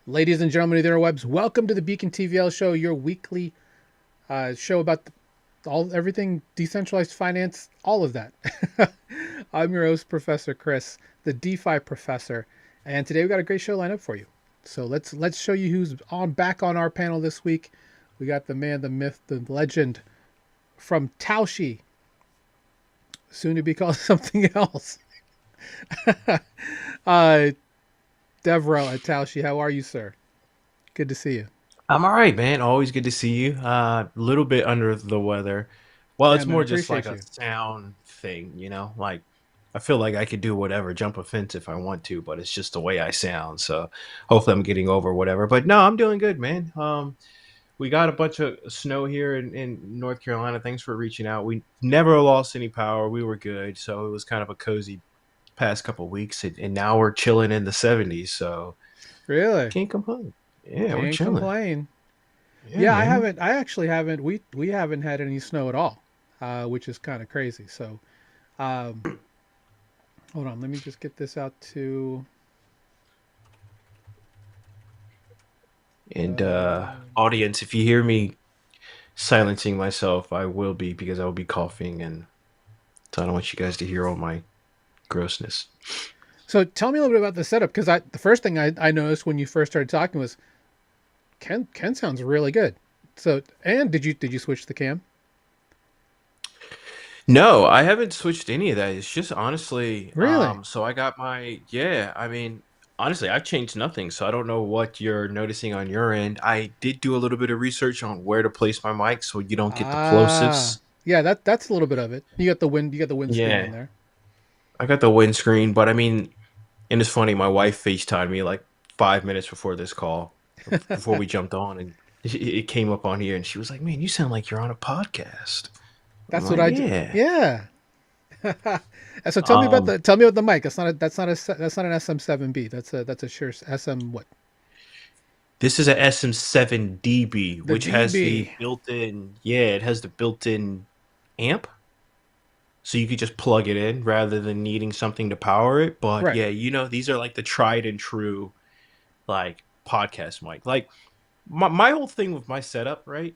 Ladies and gentlemen of the interwebs, welcome to the Beacon TVL show, your weekly show about everything decentralized finance, all of that. I'm your host, Professor Chris, the DeFi professor, and today we got a great show lined up for you. So let's show you who's on back on our panel this week. We got the man, the myth, the legend from Taoshi, soon to be called something else. uh, Devrel at Taoshi, how are you, sir? Good to see you. I'm all right, man. Always good to see you. A little bit under the weather. Well, Yeah, it's man, more just like appreciate a you. sound thing, you know? Like I feel like I could do whatever, jump a fence if I want to, but it's just the way I sound. So hopefully I'm getting over whatever. But no, I'm doing good, man. We got a bunch of snow here in North Carolina. Thanks for reaching out. We never lost any power. We were good. So it was kind of a cozy past couple weeks. And now we're chilling in the 70s. So Really? can't complain. Yeah, we're Can't chilling. complain. Yeah, Yeah, I man. haven't. I actually haven't. We haven't had any snow at all, which is kind of crazy. So, um, hold on. Let me just get this out to. And Uh, audience, if you hear me silencing myself, I will be because I will be coughing, and so I don't want you guys to hear all my grossness. so tell me a little bit about the setup because the first thing I noticed when you first started talking was Ken sounds really good. So and did you switch the cam? No, I haven't switched any of that. It's just honestly, Really? so I got my yeah. I mean, honestly, I've changed nothing, so I don't know what you're noticing on your end. I did do a little bit of research on where to place my mic so you don't get the Ah, plosives. yeah. that's a little bit of it. You got the wind. You got the windscreen on Yeah, there. I got the windscreen, but I mean, and it's funny, my wife FaceTimed me like 5 minutes before this call, before we jumped on, and it came up on here, and she was like, "Man, you sound like you're on a podcast." I'm That's what like, I do. "Yeah." Yeah. So Um, tell me about the mic. That's not an SM7B. That's a Shure SM what? this is a SM7DB, The which has the DB. built-in, yeah, it has the built-in amp, so you could just plug it in rather than needing something to power it. But Right. yeah, these are like the tried and true like podcast mic. Like my whole thing with my setup, right?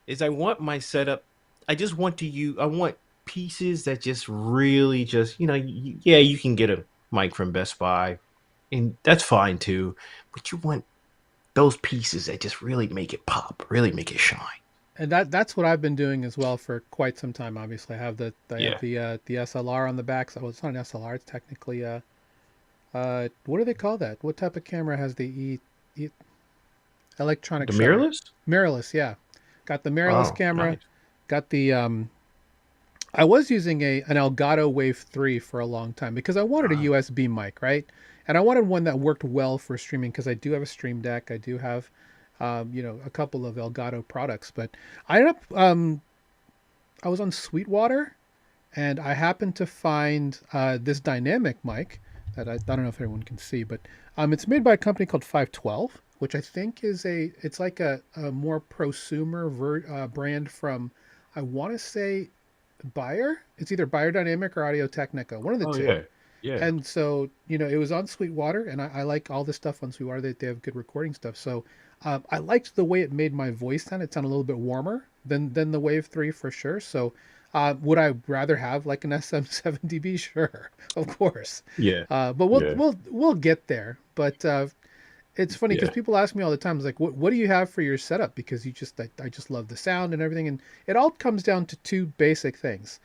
Is I want my setup. I just want to use. I want pieces that just really just yeah, you can get a mic from Best Buy, and that's fine too. But you want those pieces that just really make it pop, really make it shine. And that's what I've been doing as well for quite some time. Obviously, I have Yeah, the SLR on the back. So it's not an SLR. It's technically what do they call that? What type of camera has the electronic the shutter? mirrorless. Mirrorless. Yeah. Got the mirrorless Oh, camera. nice. Got the I was using a an Elgato Wave 3 for a long time because I wanted a Uh, USB mic, right? And I wanted one that worked well for streaming because I do have a Stream Deck. I do have, a couple of Elgato products. But I ended up, I was on Sweetwater and I happened to find this dynamic mic that I don't know if everyone can see, but it's made by a company called 512, which I think it's like a more prosumer brand from, I want to say Buyer. It's either Buyer Dynamic or Audio Technica, one of the oh two. yeah, yeah, And so, it was on Sweetwater, and I like all the stuff on Sweetwater. They have good recording stuff. So I liked the way it made my voice sound. It sounded a little bit warmer than the Wave 3 for sure. So would I rather have like an SM7DB? Sure, of course. yeah, But yeah, we'll get there. But it's funny because yeah. people ask me all the time, it's like, what do you have for your setup? Because I just love the sound and everything, and it all comes down to two basic things.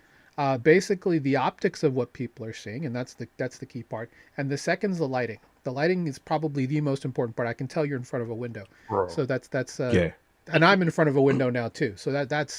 Basically, the optics of what people are seeing, and that's the key part. And the second's the lighting. The lighting is probably the most important part. I can tell you're in front of a window, Bro. so that's Yeah, and I'm in front of a window now too. So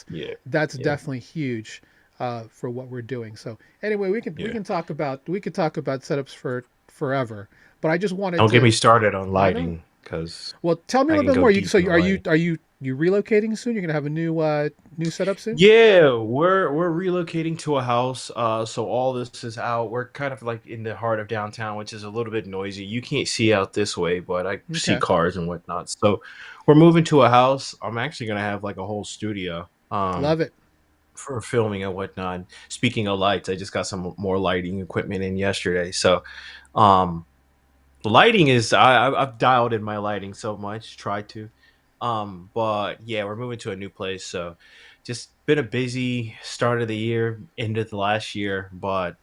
yeah, that's yeah, definitely huge for what we're doing. So anyway, we yeah. can talk about setups for forever. But I just wanted Don't get to me started on I know. lighting because Well, tell me a I little can bit go more. deep in the lighting. Are you relocating soon? You're gonna have a new setup soon? Yeah, we're relocating to a house. So all this is out. We're kind of like in the heart of downtown, which is a little bit noisy. You can't see out this way, but I see Okay, cars and whatnot. So we're moving to a house. I'm actually gonna have like a whole studio, love it. for filming and whatnot. Speaking of lights, I just got some more lighting equipment in yesterday. So, um, lighting is I've dialed in my lighting so much. Tried to, but yeah, we're moving to a new place, so just been a busy start of the year, end of the last year, but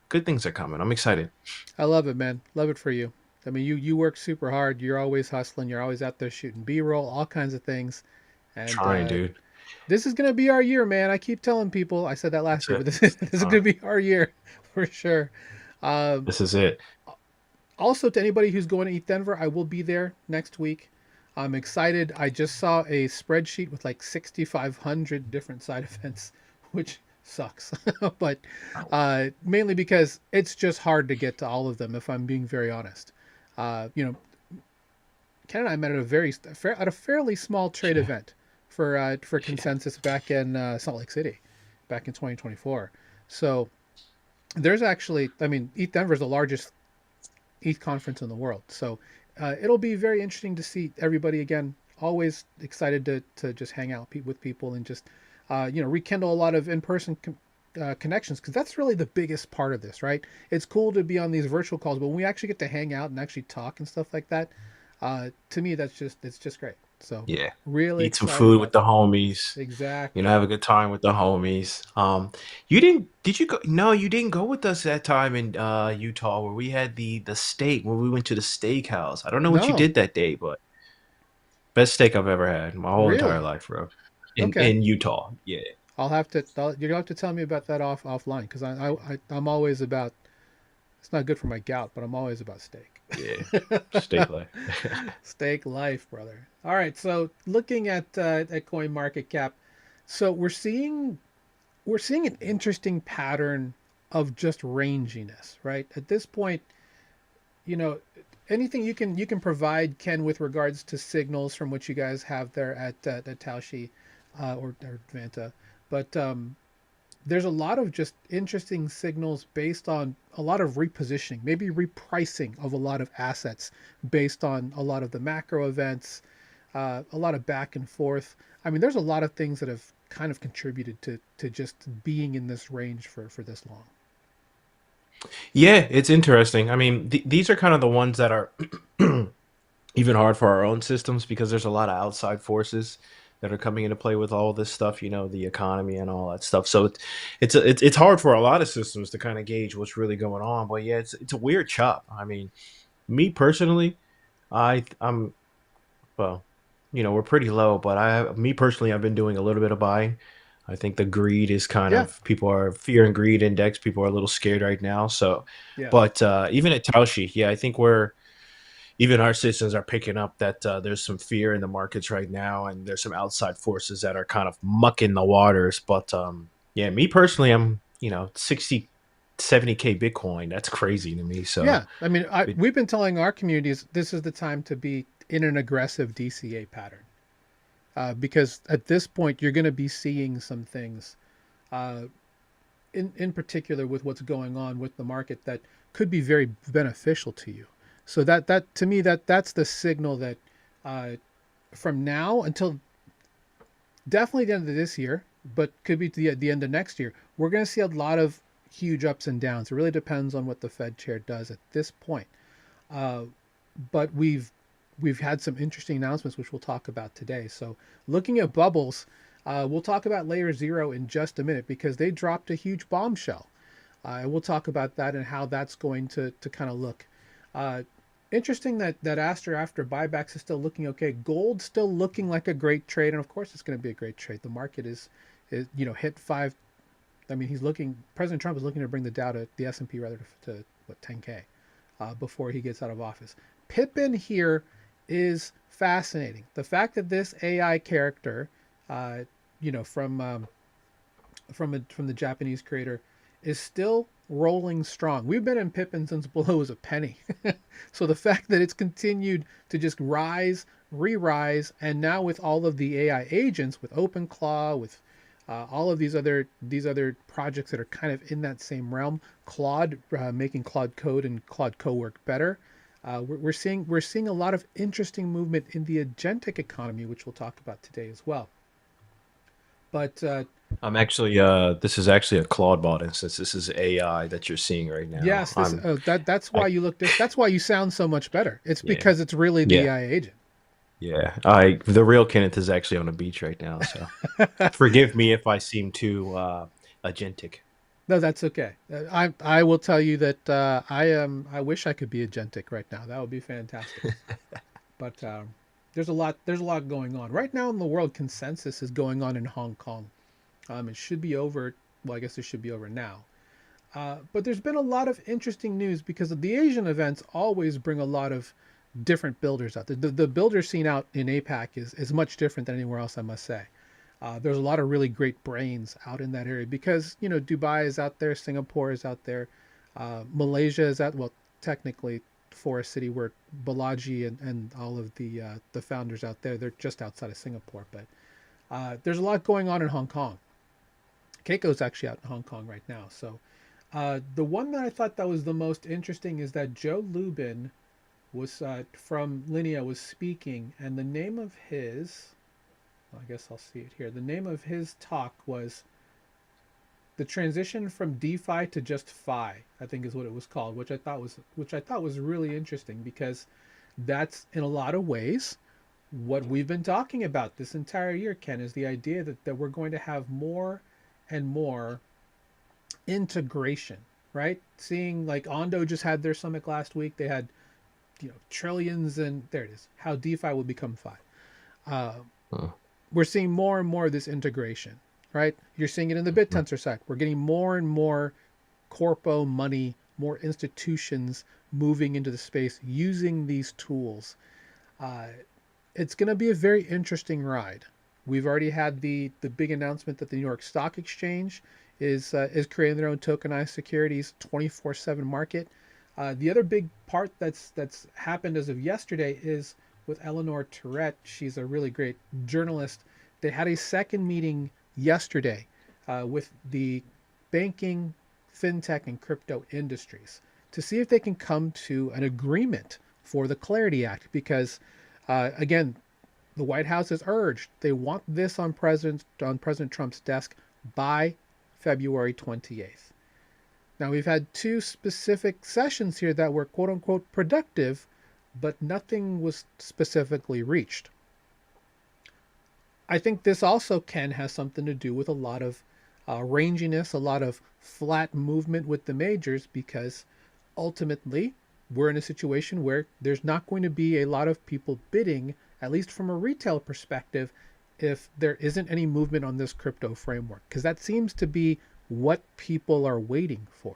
good things are coming. I'm excited. I love it, man. Love it for you. I mean, you work super hard. You're always hustling. You're always out there shooting B-roll, all kinds of things. And Trying, dude. this is gonna be our year, man. I keep telling people. I said that last That's year, it. but this It's is that this is time. gonna be our year for sure. Um, This is it. Also, to anybody who's going to Eat Denver, I will be there next week. I'm excited. I just saw a spreadsheet with like 6,500 different side events, which sucks. But mainly because it's just hard to get to all of them, if I'm being very honest. You know, Ken and I met at at a fairly small trade Yeah, event for yeah, Consensus back in Salt Lake City, back in 2024. So there's actually, I mean, Eat Denver is the largest ETH conference in the world. So it'll be very interesting to see everybody again. Always excited to just hang out with people and just rekindle a lot of in-person connections, because that's really the biggest part of this, right? It's cool to be on these virtual calls, but when we actually get to hang out and actually talk and stuff like that, to me it's just great. So yeah. really Eat some excited food with about the that. homies. Exactly. Have a good time with the homies. You didn't? Did you go? No, you didn't go with us that time in Utah where we had the steak. Where we went to the steakhouse. I don't know what you No, did that day, but best steak I've ever had in my whole entire really. life, bro. Okay. In Utah, yeah, You're gonna have to tell me about that offline, because I'm always about. It's not good for my gout, but I'm always about steak. yeah, steak life. Steak life, brother. All right, so looking at Coin Market Cap, so we're seeing an interesting pattern of just ranginess, right? At this point, you know, anything you can provide, Ken, with regards to signals from what you guys have there at Taoshi or Vanta, but there's a lot of just interesting signals based on a lot of repositioning, maybe repricing of a lot of assets based on a lot of the macro events, a lot of back and forth. I mean, there's a lot of things that have kind of contributed to just being in this range for this long. Yeah, it's interesting. I mean, these are kind of the ones that are even hard for our own systems because there's a lot of outside forces that are coming into play with all this stuff, the economy and all that stuff. So it's hard for a lot of systems to kind of gauge what's really going on. But yeah, it's a weird chop. I mean, me personally, I'm well, we're pretty low, but me personally, I've been doing a little bit of buying. I think the greed is kind Yeah. of people are fear and greed index. People are a little scared right now. So, Yes. but even at Taushi, yeah, I think even our citizens are picking up that there's some fear in the markets right now, and there's some outside forces that are kind of mucking the waters. But yeah, me personally, I'm 60, 70K Bitcoin. That's crazy to me. So, Yeah. I mean, it, we've been telling our communities this is the time to be in an aggressive DCA pattern, because at this point you're going to be seeing some things uh, in particular with what's going on with the market that could be very beneficial to you. So that to me that's the signal that uh, from now until definitely the end of this year, but could be the end of next year, we're going to see a lot of huge ups and downs. It really depends on what the Fed chair does at this point. Uh, but we've had some interesting announcements which we'll talk about today. So looking at bubbles, we'll talk about layer zero in just a minute because they dropped a huge bombshell. And we'll talk about that and how that's going to kind of look. Uh, Interesting that after buybacks is still looking okay. Gold still looking like a great trade, and of course it's going to be a great trade. The market is hit five. I mean, President Trump is looking to bring the Dow to the S&P rather to what 10K before he gets out of office. Pippin here is fascinating. The fact that this AI character, uh, from the Japanese creator, is still rolling strong. We've been in Pippin since below was a penny. So the fact that it's continued to just rise, re-rise, and now with all of the AI agents, with OpenClaw, with all of these other projects that are kind of in that same realm, Claude making Claude Code and Claude Co work better. We're seeing a lot of interesting movement in the agentic economy, which we'll talk about today as well. But I'm actually this is actually a Claude bot instance. This is AI that you're seeing right now. yes, this I'm that's why I you look this. That's why you sound so much better. It's yeah. because it's really the Yeah. AI agent. Yeah. I the real Kenneth is actually on the beach right now, so forgive me if I seem too agentic. No, that's okay. I will tell you that I am. I wish I could be agentic right now. That would be fantastic. But there's a lot going on right now in the world. Consensus is going on in Hong Kong. It should be over. Well, I guess it should be over now. But there's been a lot of interesting news because of the Asian events always bring a lot of different builders out. The builder scene out in APAC is much different than anywhere else, I must say. There's a lot of really great brains out in that area because Dubai is out there, Singapore is out there, Malaysia is out. Well, technically, for a city where Balaji and all of the founders out there, they're just outside of Singapore. But there's a lot going on in Hong Kong. Keiko's actually out in Hong Kong right now. So the one that I thought that was the most interesting is that Joe Lubin was from Linea was speaking, and the name of his, I guess I'll see it here. The name of his talk was the transition from DeFi to just Fi, I think is what it was called, which I thought was really interesting because that's in a lot of ways what we've been talking about this entire year, Ken, is the idea that we're going to have more and more integration, right? Seeing like Ondo just had their summit last week. They had trillions, and there it is. How DeFi will become Fi. Uh, Huh. we're seeing more and more of this integration, right? You're seeing it in the BitTensor side. We're getting more and more corpo money, more institutions moving into the space using these tools. Uh, it's going to be a very interesting ride. We've already had the big announcement that the New York Stock Exchange is creating their own tokenized securities 24/7 market. The other big part that's happened as of yesterday is with Eleanor Tourette. She's a really great journalist. They had a second meeting yesterday with the banking, fintech, and crypto industries to see if they can come to an agreement for the Clarity Act because again, the White House has urged they want this on President Trump's desk by February 28th. Now we've had two specific sessions here that were quote unquote productive, but nothing was specifically reached. I think this also has something to do with a lot of ranginess, a lot of flat movement with the majors, because ultimately we're in a situation where there's not going to be a lot of people bidding, at least from a retail perspective, if there isn't any movement on this crypto framework, because that seems to be what people are waiting for.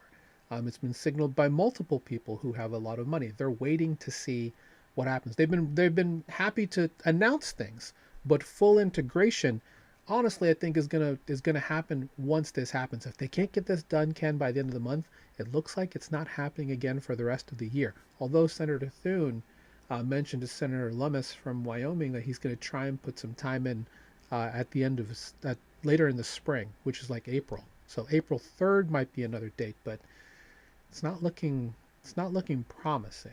It's been signaled by multiple people who have a lot of money. They're waiting to see what happens. They've been happy to announce things, but full integration, honestly, I think is gonna happen once this happens. If they can't get this done, Ken, by the end of the month, it looks like it's not happening again for the rest of the year. Although Senator Thune mentioned to Senator Lummis from Wyoming that he's going to try and put some time in at the end of later in the spring, which is like April. So April 3rd might be another date, but it's not looking promising.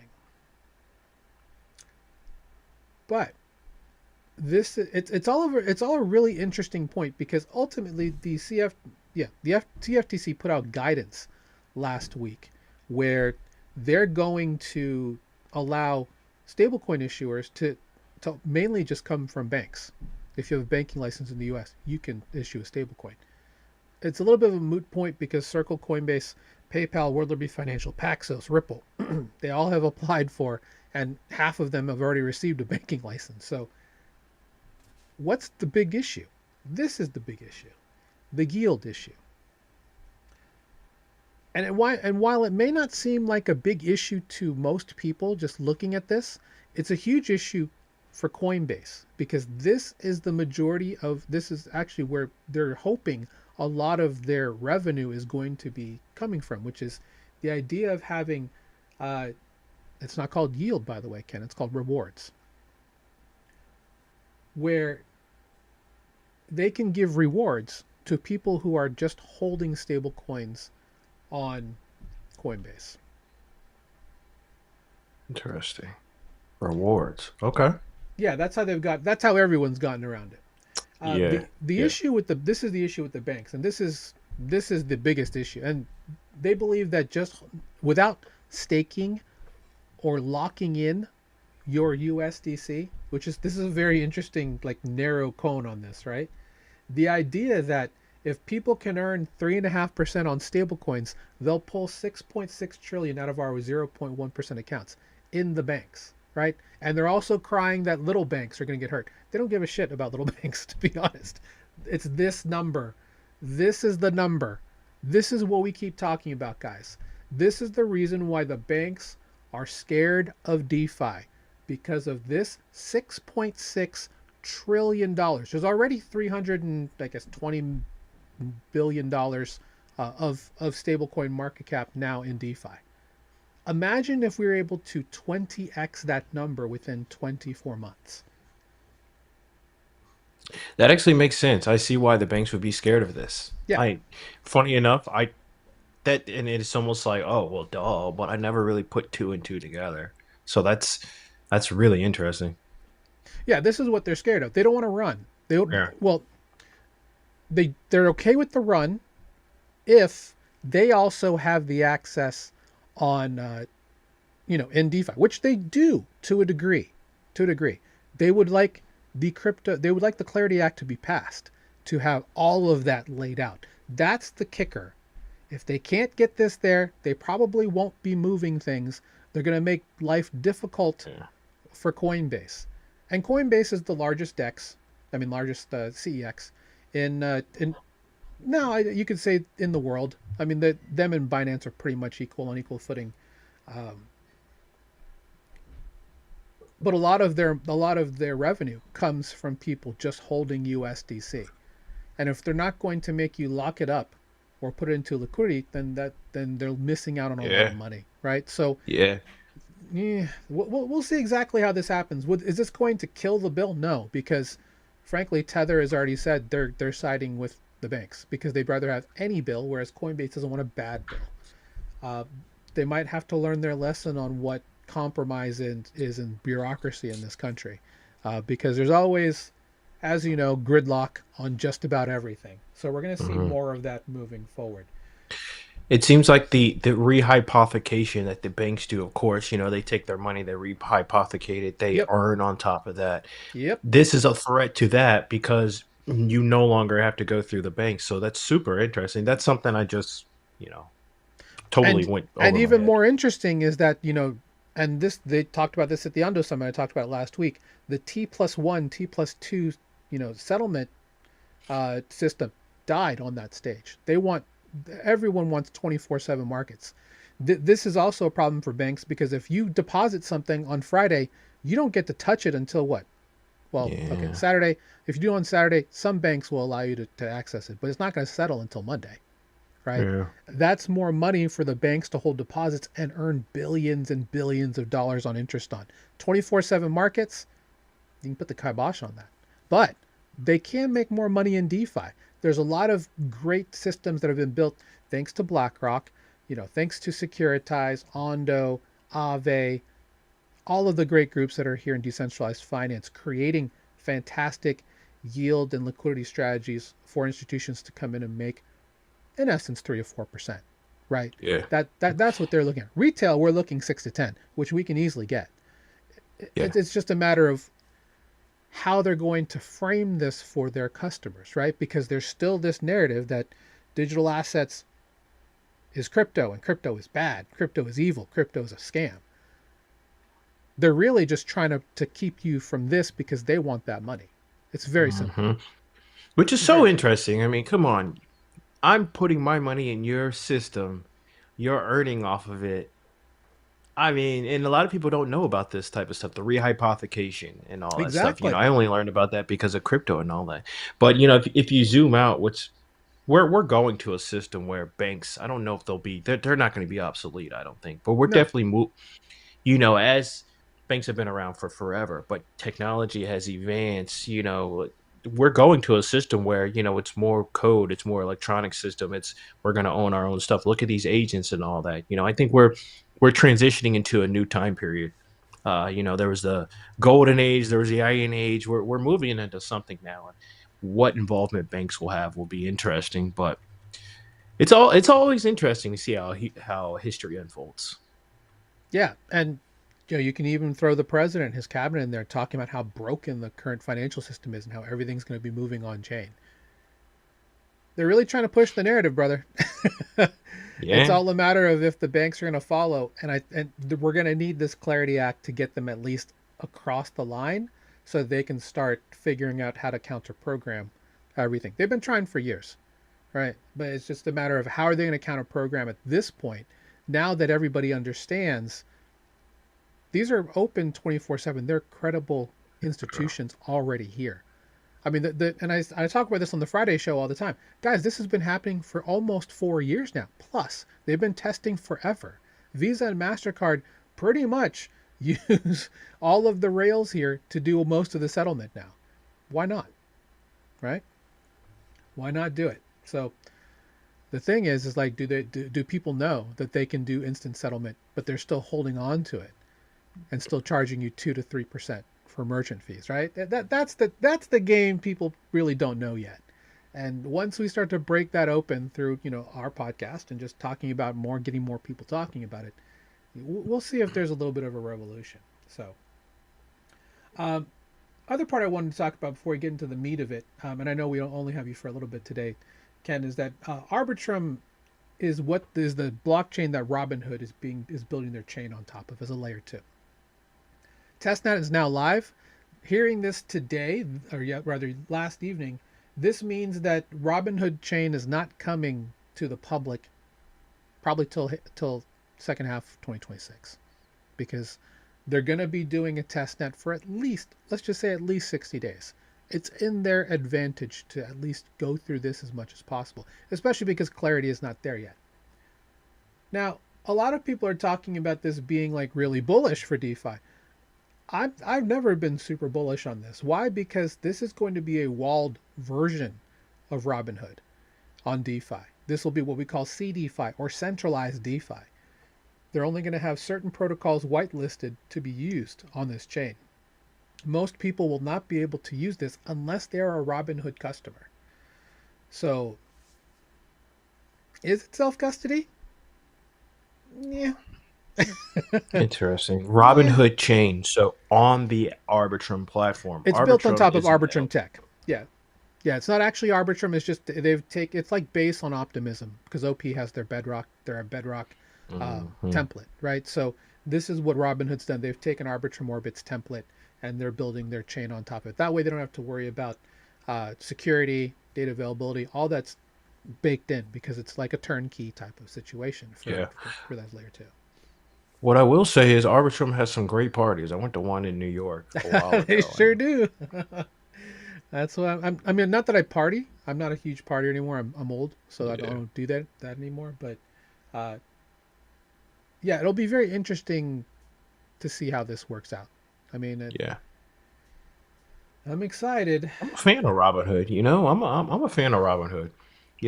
But it's all a really interesting point because ultimately the TFTC put out guidance last week where they're going to allow stablecoin issuers to mainly just come from banks. If you have a banking license in the US, you can issue a stablecoin. It's a little bit of a moot point because Circle, Coinbase, PayPal, WorldRemit Financial, Paxos, Ripple, they all have applied for, and half of them have already received a banking license. So what's the big issue? This is the big issue, the yield issue. And while it may not seem like a big issue to most people just looking at this, it's a huge issue for Coinbase because this is actually where they're hoping a lot of their revenue is going to be coming from, which is the idea of having uh, it's not called yield, by the way, Ken, it's called rewards, where they can give rewards to people who are just holding stable coins on Coinbase. Interesting. Rewards. Okay. Yeah, that's how everyone's gotten around it. Yeah. The Yeah. issue with the this is the issue with the banks, and this is the biggest issue, and they believe that just without staking or locking in your USDC, which is this is a very interesting like narrow cone on this, right? The idea that if people can earn 3.5% on stablecoins, they'll pull 6.6 trillion out of our 0.1% accounts in the banks, right? And they're also crying that little banks are going to get hurt. They don't give a shit about little banks, to be honest. It's this number. This is the number. This is what we keep talking about, guys. This is the reason why the banks are scared of DeFi because of this 6.6 trillion dollars. There's already 300 and I guess $20 billion of stablecoin market cap now in DeFi. Imagine if we were able to 20x that number within 24 months. That actually makes sense. I see why the banks would be scared of this. Yeah, Funny enough, and it's almost like, oh, well, duh, but I never really put two and two together. So that's really interesting. yeah. This is what they're scared of. They don't want to run. They don't, Yeah. well, they're okay with the run if they also have the access on in DeFi, which they do to a degree. To a degree, they would like they would like the Clarity Act to be passed to have all of that laid out. That's the kicker. If they can't get this there, they probably won't be moving things. They're going to make life difficult Yeah. for Coinbase, and Coinbase is the largest DEX. I mean, largest CEX in now you could say in the world. I mean, them and Binance are pretty much equal on equal footing. Um, but a lot of their revenue comes from people just holding USDC. And if they're not going to make you lock it up or put it into liquidity, then they're missing out on a lot of Yeah. money, right? So Yeah. yeah, we'll see exactly how this happens. Is this going to kill the bill? No, because frankly, Tether has already said they're siding with the banks because they'd rather have any bill, whereas Coinbase doesn't want a bad bill. Uh, they might have to learn their lesson on what compromise is in bureaucracy in this country, because there's always, as you know, gridlock on just about everything. So we're going to see Mhm. more of that moving forward. It seems like the rehypothecation that the banks do, of course, they take their money, they rehypothecate it, they Yep, earn on top of that. yep, This is a threat to that because you no longer have to go through the bank. So that's super interesting. That's something I just, you know, totally and went and over my even head. more interesting is that and this they talked about this at the Undo Summit. I talked about it last week. The T+1, T+2, settlement system died on that stage. Everyone wants 24/7 markets. This is also a problem for banks because if you deposit something on Friday, you don't get to touch it until what? Well, okay, Yeah. Saturday. If you do it on Saturday, some banks will allow you to access it, but it's not going to settle until Monday, right? Yeah. That's more money for the banks to hold deposits and earn billions and billions of dollars on interest on. 24/7 markets, you can put the kibosh on that. But they can make more money in DeFi. There's a lot of great systems that have been built thanks to BlackRock, thanks to Securitize, Ondo, Aave, all of the great groups that are here in decentralized finance, creating fantastic yield and liquidity strategies for institutions to come in and make, in essence, 3 or 4%. Right? Yeah. That's what they're looking at. Retail, we're looking 6 to 10, which we can easily get. Yeah. It's just a matter of how they're going to frame this for their customers, right? Because there's still this narrative that digital assets is crypto and crypto is bad, crypto is evil, crypto is a scam. They're really just trying to keep you from this because they want that money. It's very simple. Hmm. Which is so Very simple. interesting. I mean, come on. I'm putting my money in your system. You're earning off of it. I mean, and a lot of people don't know about this type of stuff, the rehypothecation and all that stuff. Exactly. I only learned about that because of crypto and all that. But if you zoom out, we're going to a system where banks, I don't know if they're not going to be obsolete, I don't think. But we're No. definitely as banks have been around for forever, but technology has advanced, we're going to a system where, it's more code, it's more electronic system, we're going to own our own stuff. Look at these agents and all that. I think we're transitioning into a new time period. There was the golden age, there was the iron age. We're moving into something now. what involvement banks will have will be interesting. But it's always interesting to see how history unfolds. Yeah, and you can even throw the president and his cabinet in there talking about how broken the current financial system is and how everything's going to be moving on chain. They're really trying to push the narrative, brother. It's Yeah, all a matter of if the banks are going to follow, and we're going to need this Clarity Act to get them at least across the line, so they can start figuring out how to counter program everything. They've been trying for years, right? But it's just a matter of how are they going to counter program at this point. Now that everybody understands these are open 24/7, they're credible institutions already here. I mean, and I talk about this on the Friday show all the time. Guys, this has been happening for almost 4 years now. Plus, they've been testing forever. Visa and MasterCard pretty much use all of the rails here to do most of the settlement now. Why not? Right? Why not do it? So the thing is like, do people know that they can do instant settlement, but they're still holding on to it and still charging you 2 to 3% for merchant fees, right? That's the game people really don't know yet. And once we start to break that open through our podcast and just talking about more, getting more people talking about it, we'll see if there's a little bit of a revolution. So, um, other part I wanted to talk about before we get into the meat of it, and I know we don't only have you for a little bit today, Ken, is that Arbitrum is what is the blockchain that Robinhood is building their chain on top of as a layer two. Testnet is now live. Hearing this today, or yet rather last evening, this means that Robinhood chain is not coming to the public probably till second half of 2026, because they're going to be doing a testnet for at least, let's just say, at least 60 days. It's in their advantage to at least go through this as much as possible, especially because clarity is not there yet. Now, a lot of people are talking about this being like really bullish for DeFi. I've never been super bullish on this. Why? Because this is going to be a walled version of Robinhood on DeFi. This will be what we call CDeFi or centralized DeFi. They're only going to have certain protocols whitelisted to be used on this chain. Most people will not be able to use this unless they're a Robinhood customer. So, is it self custody? Yeah. interesting. Yeah. Robinhood chain. So on the Arbitrum platform, It's built on Arbitrum top of isn't Arbitrum the tech. Yeah. Yeah, it's not actually Arbitrum. It's just it's like based on Optimism because OP has their Bedrock hmm template, right? So this is what Robinhood's done. They've taken Arbitrum Orbit's template and they're building their chain on top of it. That way, they don't have to worry about security, data availability, all that's baked in because it's like a turnkey type of situation Yeah. for that layer two. What I will say is Arbitrum has some great parties. I went to one in New York a while They ago, sure do. That's why I mean, not that I party. I'm not a huge partier anymore. I'm old, so I yeah, don't do that anymore. But uh, yeah, it'll be very interesting to see how this works out. I mean, yeah. I'm excited. I'm a fan of Robinhood. I'm a fan of Robinhood.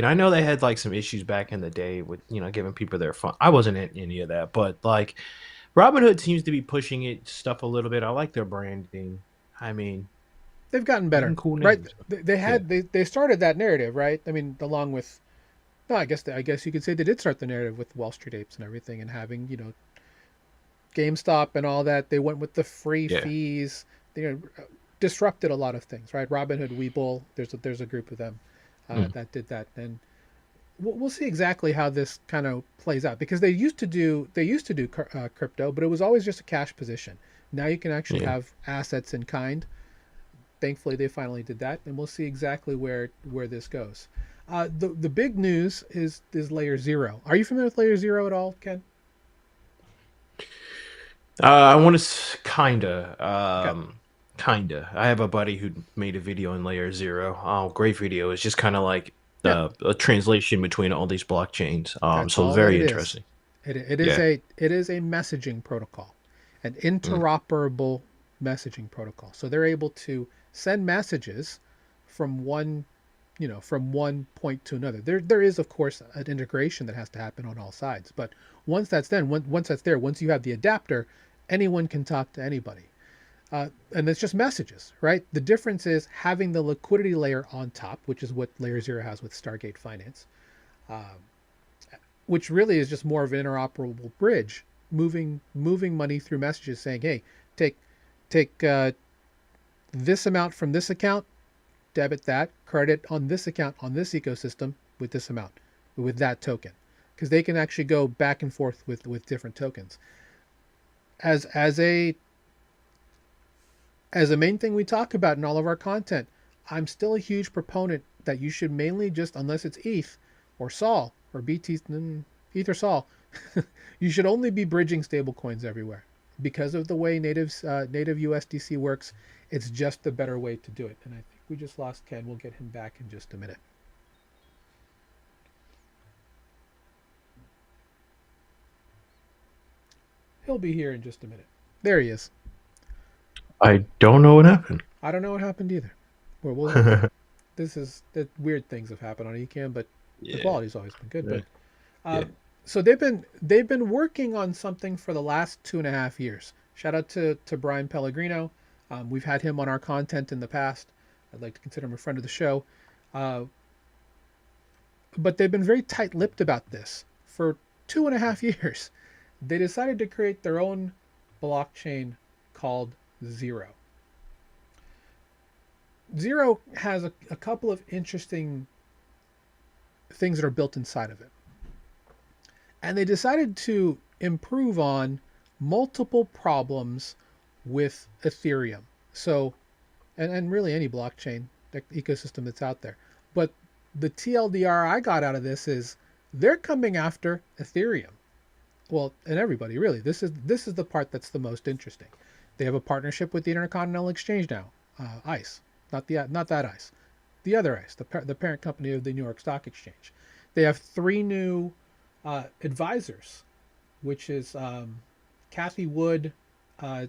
I know they had like some issues back in the day with giving people their fun. I wasn't in any of that, but like Robinhood seems to be pushing it stuff a little bit. I like their branding. I mean, They've gotten better, even cool right? names. They Yeah. had they started that narrative, right? I mean, along with no, I guess you could say they did start the narrative with Wall Street apes and everything, and having GameStop and all that. They went with the free Yeah. fees. They disrupted a lot of things, right? Robinhood, Webull. There's a group of them Mm, that did that, and we'll see exactly how this kind of plays out because they used to do crypto, but it was always just a cash position. Now you can actually yeah. have assets in kind. Thankfully, they finally did that, and we'll see exactly where this goes. The big news is layer zero. Are you familiar with layer zero at all, Ken? I want to Okay. kinda. I have a buddy who made a video in Layer Zero. Oh, great video. It's just kind of like Yeah, a translation between all these blockchains. that's So all that very it is. interesting. It is Yeah. a messaging protocol, an Mm, interoperable messaging protocol. So they're able to send messages from one point to another. There is of course an integration that has to happen on all sides, but once that's done, once that's there, once you have the adapter, anyone can talk to anybody. And it's just messages, right? The difference is having the liquidity layer on top, which is what Layer Zero has with Stargate Finance, which really is just more of an interoperable bridge, moving money through messages, saying, "Hey, take take this amount from this account, debit that, credit on this account on this ecosystem with this amount, with that token," because they can actually go back and forth with different tokens. As a main thing we talk about in all of our content, I'm still a huge proponent that you should mainly just, unless it's ETH or Sol or BT, ETH or Sol, you should only be bridging stablecoins everywhere. Because of the way native USDC works, it's just the better way to do it. And I think we just lost Ken. We'll get him back in just a minute. He'll be here in just a minute. There he is. I don't know what happened. I don't know what happened either. This is that weird things have happened on Ecamm, but the Yeah. quality's always been good. Yeah. But Yeah. so they've been working on something for the last 2.5 years. Shout out to Brian Pellegrino. We've had him on our content in the past. I'd like to consider him a friend of the show. Uh, but they've been very tight-lipped about this for 2.5 years. They decided to create their own blockchain called Zero. Zero has a couple of interesting things that are built inside of it. And they decided to improve on multiple problems with Ethereum. So, and really any blockchain ecosystem that's out there. But the TLDR I got out of this is they're coming after Ethereum. Well, and everybody really. This is the part that's the most interesting. They have a partnership with the Intercontinental Exchange now, ICE, not that ICE, the other ICE, the parent company of the New York Stock Exchange. They have three new advisors, which is Kathy Wood, uh,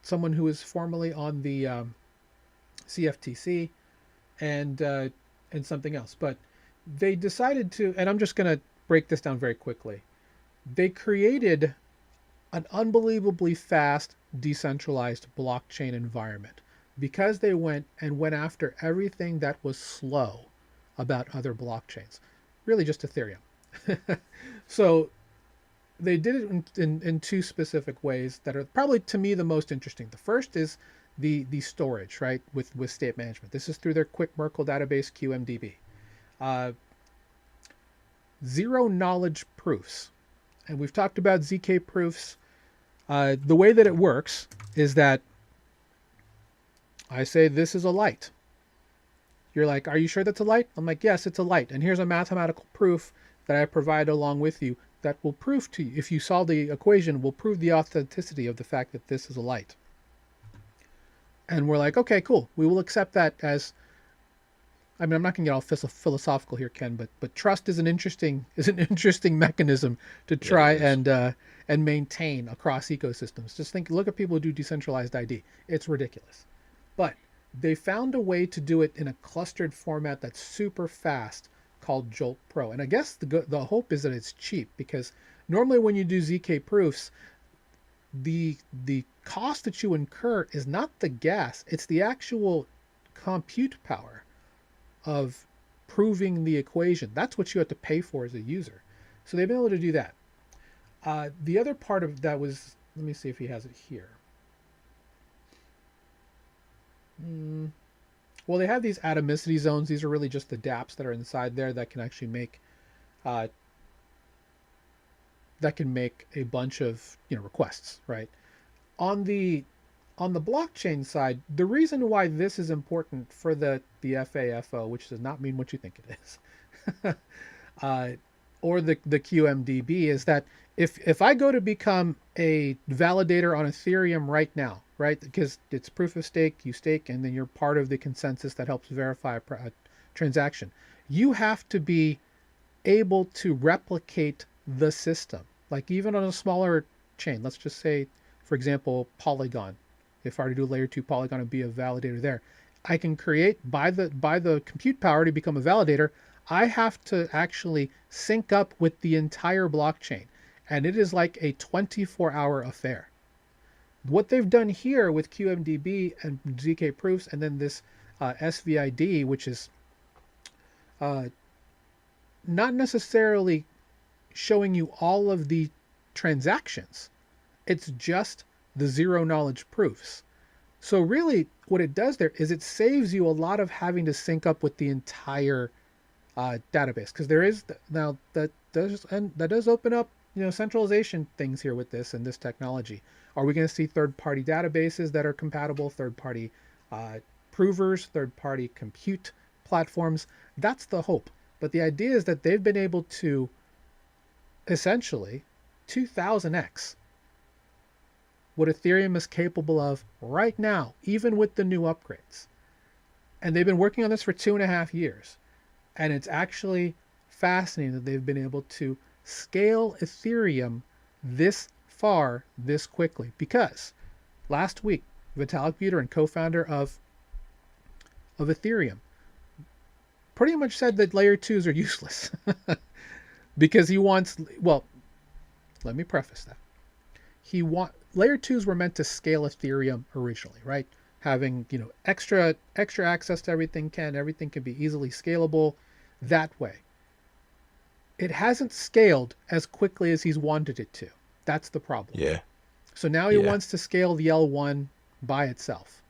someone who is formerly on the CFTC, and something else. But they decided to, and I'm just going to break this down very quickly. They created an unbelievably fast decentralized blockchain environment because they went after everything that was slow about other blockchains, really just Ethereum. So they did it in two specific ways that are probably to me the most interesting. The first is the storage, right, with state management. This is through their quick Merkle database QMDB. Uh, Zero knowledge proofs, and we've talked about ZK proofs. The way that it works is that I say this is a light. You're like, are you sure that's a light? I'm like, yes, it's a light. And here's a mathematical proof that I provide along with you that will prove to you, if you solve the equation, will prove the authenticity of the fact that this is a light. And we're like, okay, cool. We will accept that as, I mean, I'm not going to get all philosophical here, Ken, but trust is an interesting mechanism to Yeah, try it is. and maintain across ecosystems. Just look at people who do decentralized ID. It's ridiculous. But they found a way to do it in a clustered format that's super fast called Jolt Pro. And I guess the hope is that it's cheap, because normally when you do ZK proofs, the cost that you incur is not the gas, it's the actual compute power of proving the equation. That's what you have to pay for as a user. So they've been able to do that. The other part of that was, let me see if he has it here. Well, they have these atomicity zones. These are really just the dApps that are inside there that can actually make uh, a bunch of requests, right? On the blockchain side, the reason why this is important for the FAFO, which does not mean what you think it is, uh, or the QMDB, is that if I go to become a validator on Ethereum right now, right, because it's proof of stake, you stake, and then you're part of the consensus that helps verify a transaction, you have to be able to replicate the system. Like even on a smaller chain, let's just say, for example, Polygon. If I were to do layer 2 Polygon and be a validator there, I can create by the compute power to become a validator. I have to actually sync up with the entire blockchain, and it is like a 24-hour affair. What they've done here with QMDB and ZK proofs, and then this SVID, which is uh, not necessarily showing you all of the transactions. It's just the zero knowledge proofs. So really, what it does there is it saves you a lot of having to sync up with the entire database, because there is now that does open up centralization things here with this and this technology. Are we going to see third-party databases that are compatible, third-party uh, provers, third-party compute platforms? That's the hope. But the idea is that they've been able to essentially 2000x what Ethereum is capable of right now, even with the new upgrades. And they've been working on this for 2.5 years. And it's actually fascinating that they've been able to scale Ethereum this far, this quickly. Because last week, Vitalik Buterin, co-founder of Ethereum, pretty much said that layer twos are useless because he wants, well, let me preface that. Layer twos were meant to scale Ethereum originally, right? Having extra access to everything can be easily scalable that way. It hasn't scaled as quickly as he's wanted it to. That's the problem. Yeah. So now he Yeah. wants to scale the L1 by itself.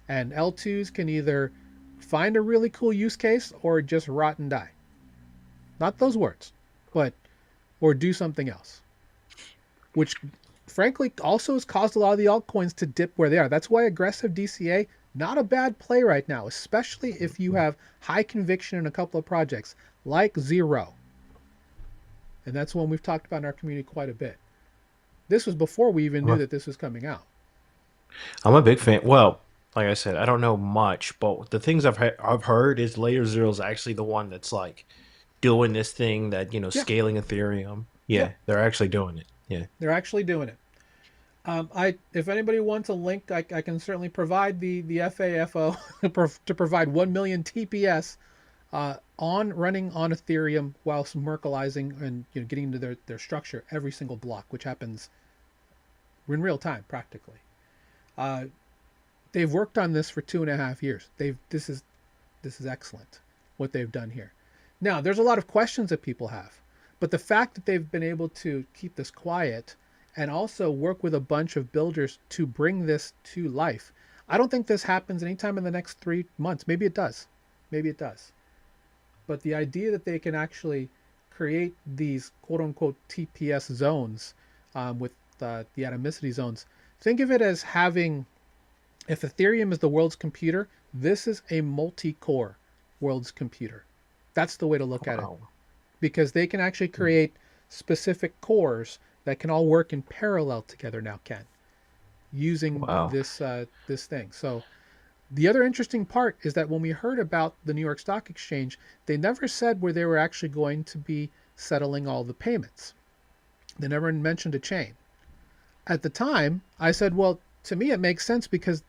And L2s can either find a really cool use case or just rot and die. Not those words, but or do something else, which frankly also has caused a lot of the altcoins to dip where they are. That's why aggressive DCA, not a bad play right now, especially if you have high conviction in a couple of projects like Zero. And that's one we've talked about in our community quite a bit. This was before we even I'm knew a, that this was coming out. I'm a big fan. Well, like I said, I don't know much, but the things I've heard is Layer Zero is actually the one that's like doing this thing that Yeah, scaling Ethereum. yep, Yeah, they're actually doing it. Yeah. they're actually doing it. If anybody wants a link, I can certainly provide the FAFO to provide 1 million TPS on running on Ethereum whilst Merkleizing and getting into their structure every single block, which happens in real time practically. Uh, they've worked on this for 2.5 years. This is excellent what they've done here. Now there's a lot of questions that people have, but the fact that they've been able to keep this quiet and also work with a bunch of builders to bring this to life. I don't think this happens anytime in the next 3 months. Maybe it does. Maybe it does. But the idea that they can actually create these quote unquote TPS zones with the atomicity zones, think of it as having, if Ethereum is the world's computer, this is a multi core world's computer. That's the way to look at it, Wow. because they can actually create specific cores that can all work in parallel together now, Ken, using Wow. this thing. So the other interesting part is that when we heard about the New York Stock Exchange, they never said where they were actually going to be settling all the payments. They never mentioned a chain. At the time, I said, well, to me it makes sense because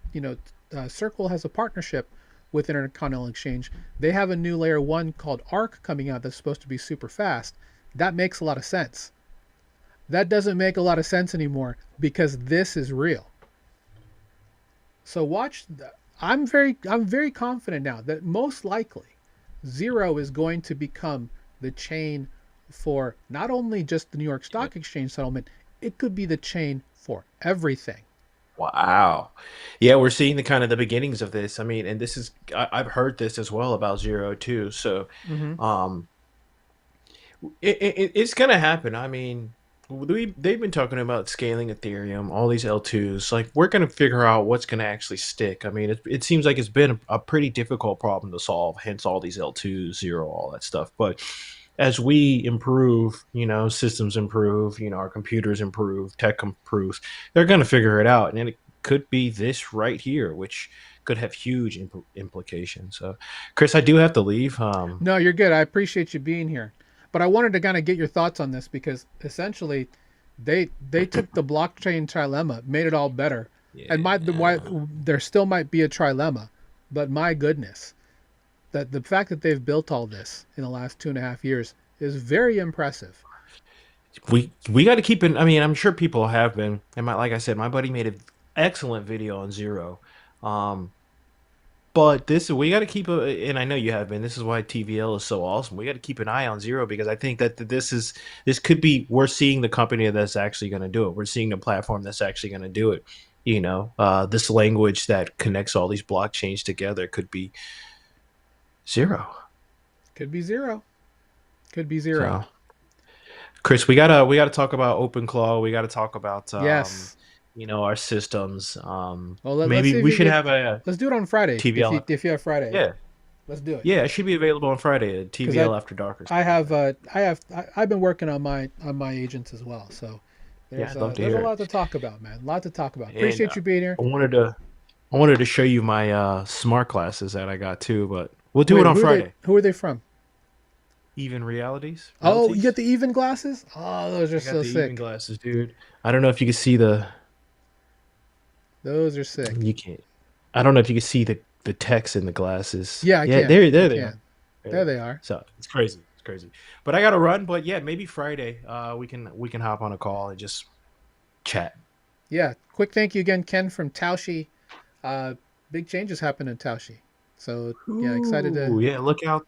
Circle has a partnership with Intercontinental Exchange. They have a new layer one called Arc coming out that's supposed to be super fast. That makes a lot of sense. That doesn't make a lot of sense anymore because this is real. So I'm very confident now that most likely Zero is going to become the chain for not only just the New York Yeah. Stock Exchange settlement, it could be the chain for everything. Wow. Yeah, we're seeing the kind of the beginnings of this. I mean, and this is I've heard this as well about Zero too. So, Mm-hmm. um, it's gonna happen. I mean, they've been talking about scaling Ethereum, all these L2s. Like, we're gonna figure out what's gonna actually stick. I mean, it seems like it's been a pretty difficult problem to solve. Hence, all these L2s, zero, all that stuff. But as we improve, systems improve, our computers improve, tech improves, they're gonna figure it out, and it could be this right here, which could have huge implications. So, Chris, I do have to leave. No, you're good. I appreciate you being here. But I wanted to kind of get your thoughts on this because essentially they took the blockchain trilemma, made it all better. And why Yeah. there still might be a trilemma, but my goodness, that the fact that they've built all this in the last 2.5 years is very impressive. We got to keep it. I mean, I'm sure people have been. And like I said, my buddy made it. excellent video on zero. Um, but this we got to keep a, and I know you have been. This is why TVL is so awesome. We got to keep an eye on zero because I think that this could be we're seeing the company that's actually going to do it. We're seeing the platform that's actually going to do it. This language that connects all these blockchains together could be zero. Could be zero. Could be zero. So, Chris, we gotta talk about OpenClaw. We gotta talk about Yes. our systems. Well, let's Maybe see if we you should get. have a Let's do it on Friday TVL. if you have Friday. Yeah, Let's do it. yeah, it should be available on Friday. Because TVL After Dark or I something like have that. I've been working on my agents as well. So Yeah, I'd love to there's a hear lot it. to talk about, man. A lot to talk about. And Appreciate you being here. I wanted to I wanted to show you my smart glasses that I got too, but we'll do Wait, it on Friday. who are they from? Even realities, Oh, you realities. get the even glasses? Oh, those are I got so the even sick. glasses, dude. I don't know if you can see the Those are sick. you can't. I don't know if you can see the text in the glasses. Yeah, I Yeah, can. I there they are. can. There they There are. they are. So it's crazy. It's crazy. But I gotta run. But yeah, maybe Friday. We can hop on a call and just chat. Yeah. Quick thank you again, Ken from Taoshi. Uh, big changes happened in Taoshi. So yeah, excited to. Ooh, yeah. Look out.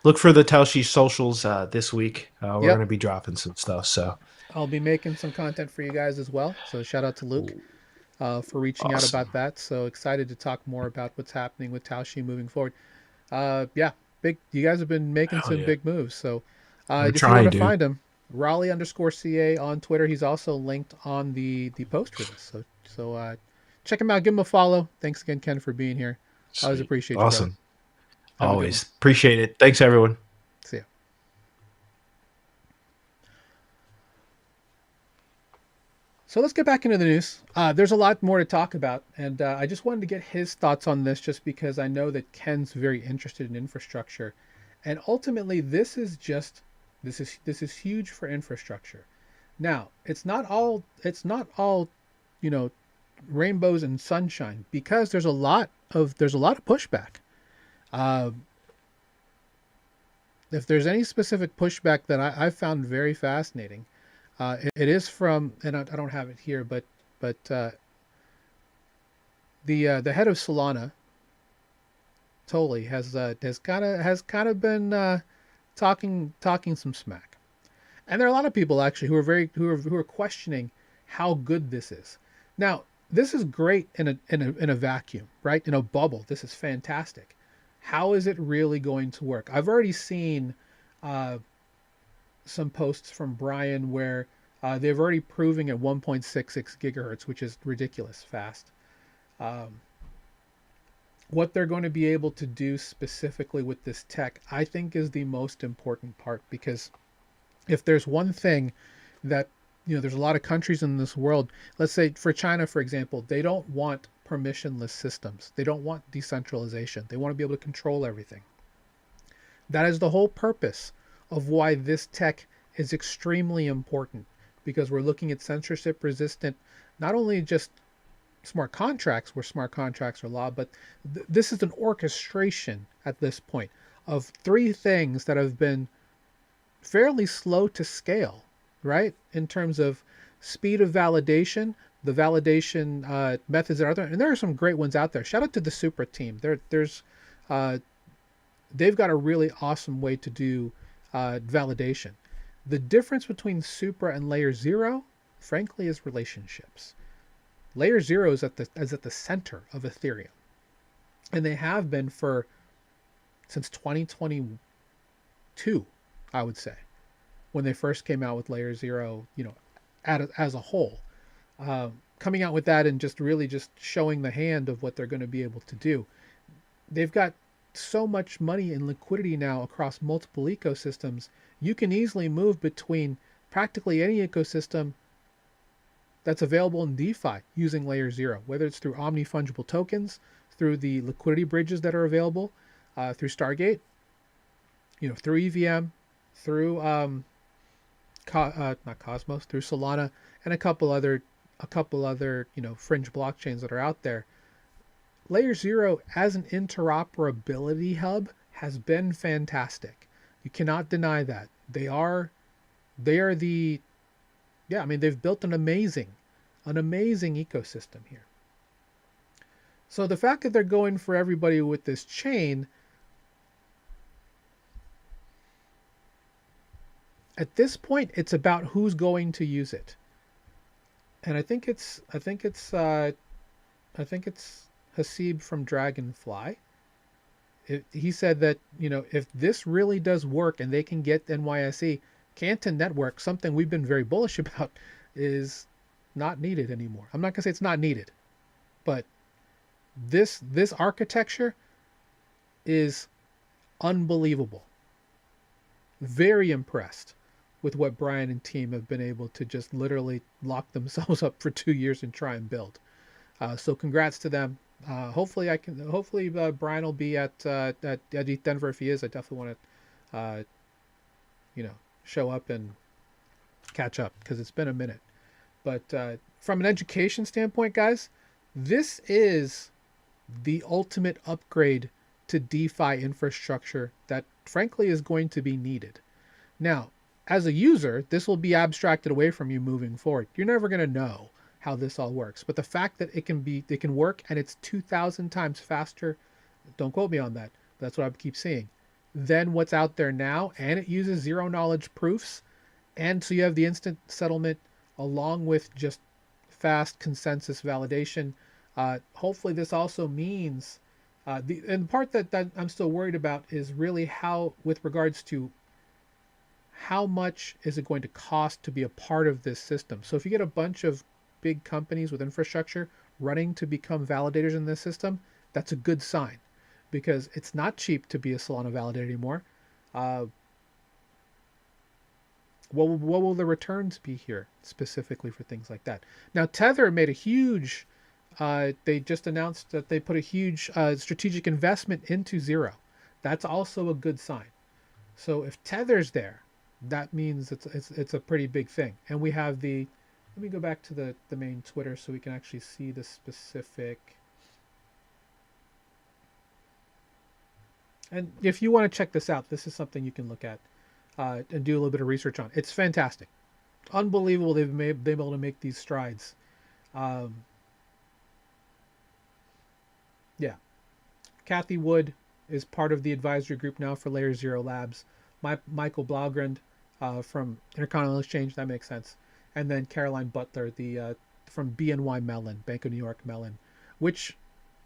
Look for the Telshi socials this week. We're Yep. gonna be dropping some stuff. So I'll be making some content for you guys as well. So shout out to Luke ooh, for reaching out about awesome. that. So excited to talk more about what's happening with Taoshi moving forward. Yeah, big. You guys have been making Hell some yeah. big moves. So I'm if you want trying, to dude. find him, Raleigh underscore CA on Twitter. He's also linked on the post for this. So check him out. Give him a follow. Thanks again, Ken, for being here. I always Sweet. appreciate you, brother. Awesome. Have a good one. Always appreciate it. Thanks, everyone. See ya. So let's get back into the news. There's a lot more to talk about, and I just wanted to get his thoughts on this, just because I know that Ken's very interested in infrastructure, and ultimately, this is huge for infrastructure. Now, it's not all you know rainbows and sunshine, because there's a lot of pushback. Uh, if there's any specific pushback that I found very fascinating, it is from, and I don't have it here, but the head of Solana, Tolly, has kind of been talking some smack, and there are a lot of people actually who are questioning how good this is. Now, this is great in a vacuum, right? In a bubble, this is fantastic. How is it really going to work? I've already seen uh, some posts from Brian where they've already proving at 1.66 gigahertz, which is ridiculous fast. Um, what they're going to be able to do specifically with this tech, I think, is the most important part, because if there's one thing that, there's a lot of countries in this world. Let's say for China, for example, they don't want permissionless systems. They don't want decentralization. They want to be able to control everything. That is the whole purpose of why this tech is extremely important, because we're looking at censorship resistant, not only just smart contracts where smart contracts are law, but this is an orchestration at this point of three things that have been fairly slow to scale, right? In terms of speed of validation, the validation methods that are there, and there are some great ones out there. Shout out to the Supra team. There's uh, they've got a really awesome way to do validation. The difference between Supra and Layer Zero, frankly, is relationships. Layer Zero is at the center of Ethereum, and they have been for since 2022, I would say, when they first came out with Layer Zero. As a whole, coming out with that and just really just showing the hand of what they're going to be able to do. They've got so much money and liquidity now across multiple ecosystems. You can easily move between practically any ecosystem that's available in DeFi using Layer Zero, whether it's through omni fungible tokens, through the liquidity bridges that are available, through Stargate, through EVM, through not Cosmos, through Solana, and a couple other fringe blockchains that are out there. Layer Zero as an interoperability hub has been fantastic. You cannot deny that. They are the, yeah, I mean, they've built an amazing ecosystem here. So the fact that they're going for everybody with this chain, at this point, it's about who's going to use it. And I think it's Hasib from Dragonfly. He said that, if this really does work and they can get NYSE, Canton Network, something we've been very bullish about, is not needed anymore. I'm not gonna say it's not needed, but this architecture is unbelievable. Very impressed with what Brian and team have been able to just literally lock themselves up for 2 years and try and build. So congrats to them. Hopefully I can. Hopefully Brian will be at Denver. If he is, I definitely want to, you know, show up and catch up because it's been a minute. But from an education standpoint, guys, this is the ultimate upgrade to DeFi infrastructure that, frankly, is going to be needed. Now, as a user, this will be abstracted away from you moving forward. You're never going to know how this all works, but the fact that it can work and it's 2,000 times faster, don't quote me on that, but that's what I keep seeing, than what's out there now, and it uses zero knowledge proofs, and so you have the instant settlement along with just fast consensus validation. Hopefully, this also means and the part that I'm still worried about is really how, with regards to how much is it going to cost to be a part of this system. So if you get a bunch of big companies with infrastructure running to become validators in this system, that's a good sign because it's not cheap to be a Solana validator anymore. Uh, what will the returns be here specifically for things like that? Now, Tether made a huge, they just announced that they put a huge strategic investment into Zero. That's also a good sign. So if Tether's there, that means it's a pretty big thing. And we have the, let me go back to the main Twitter so we can actually see the specific. And if you want to check this out, this is something you can look at and do a little bit of research on. It's fantastic, unbelievable. They've been able to make these strides. Um, yeah, Kathy Wood is part of the advisory group now for Layer Zero Labs. Michael Blaugrund from Intercontinental Exchange, that makes sense. And then Caroline Butler, the from BNY Mellon, Bank of New York Mellon, which,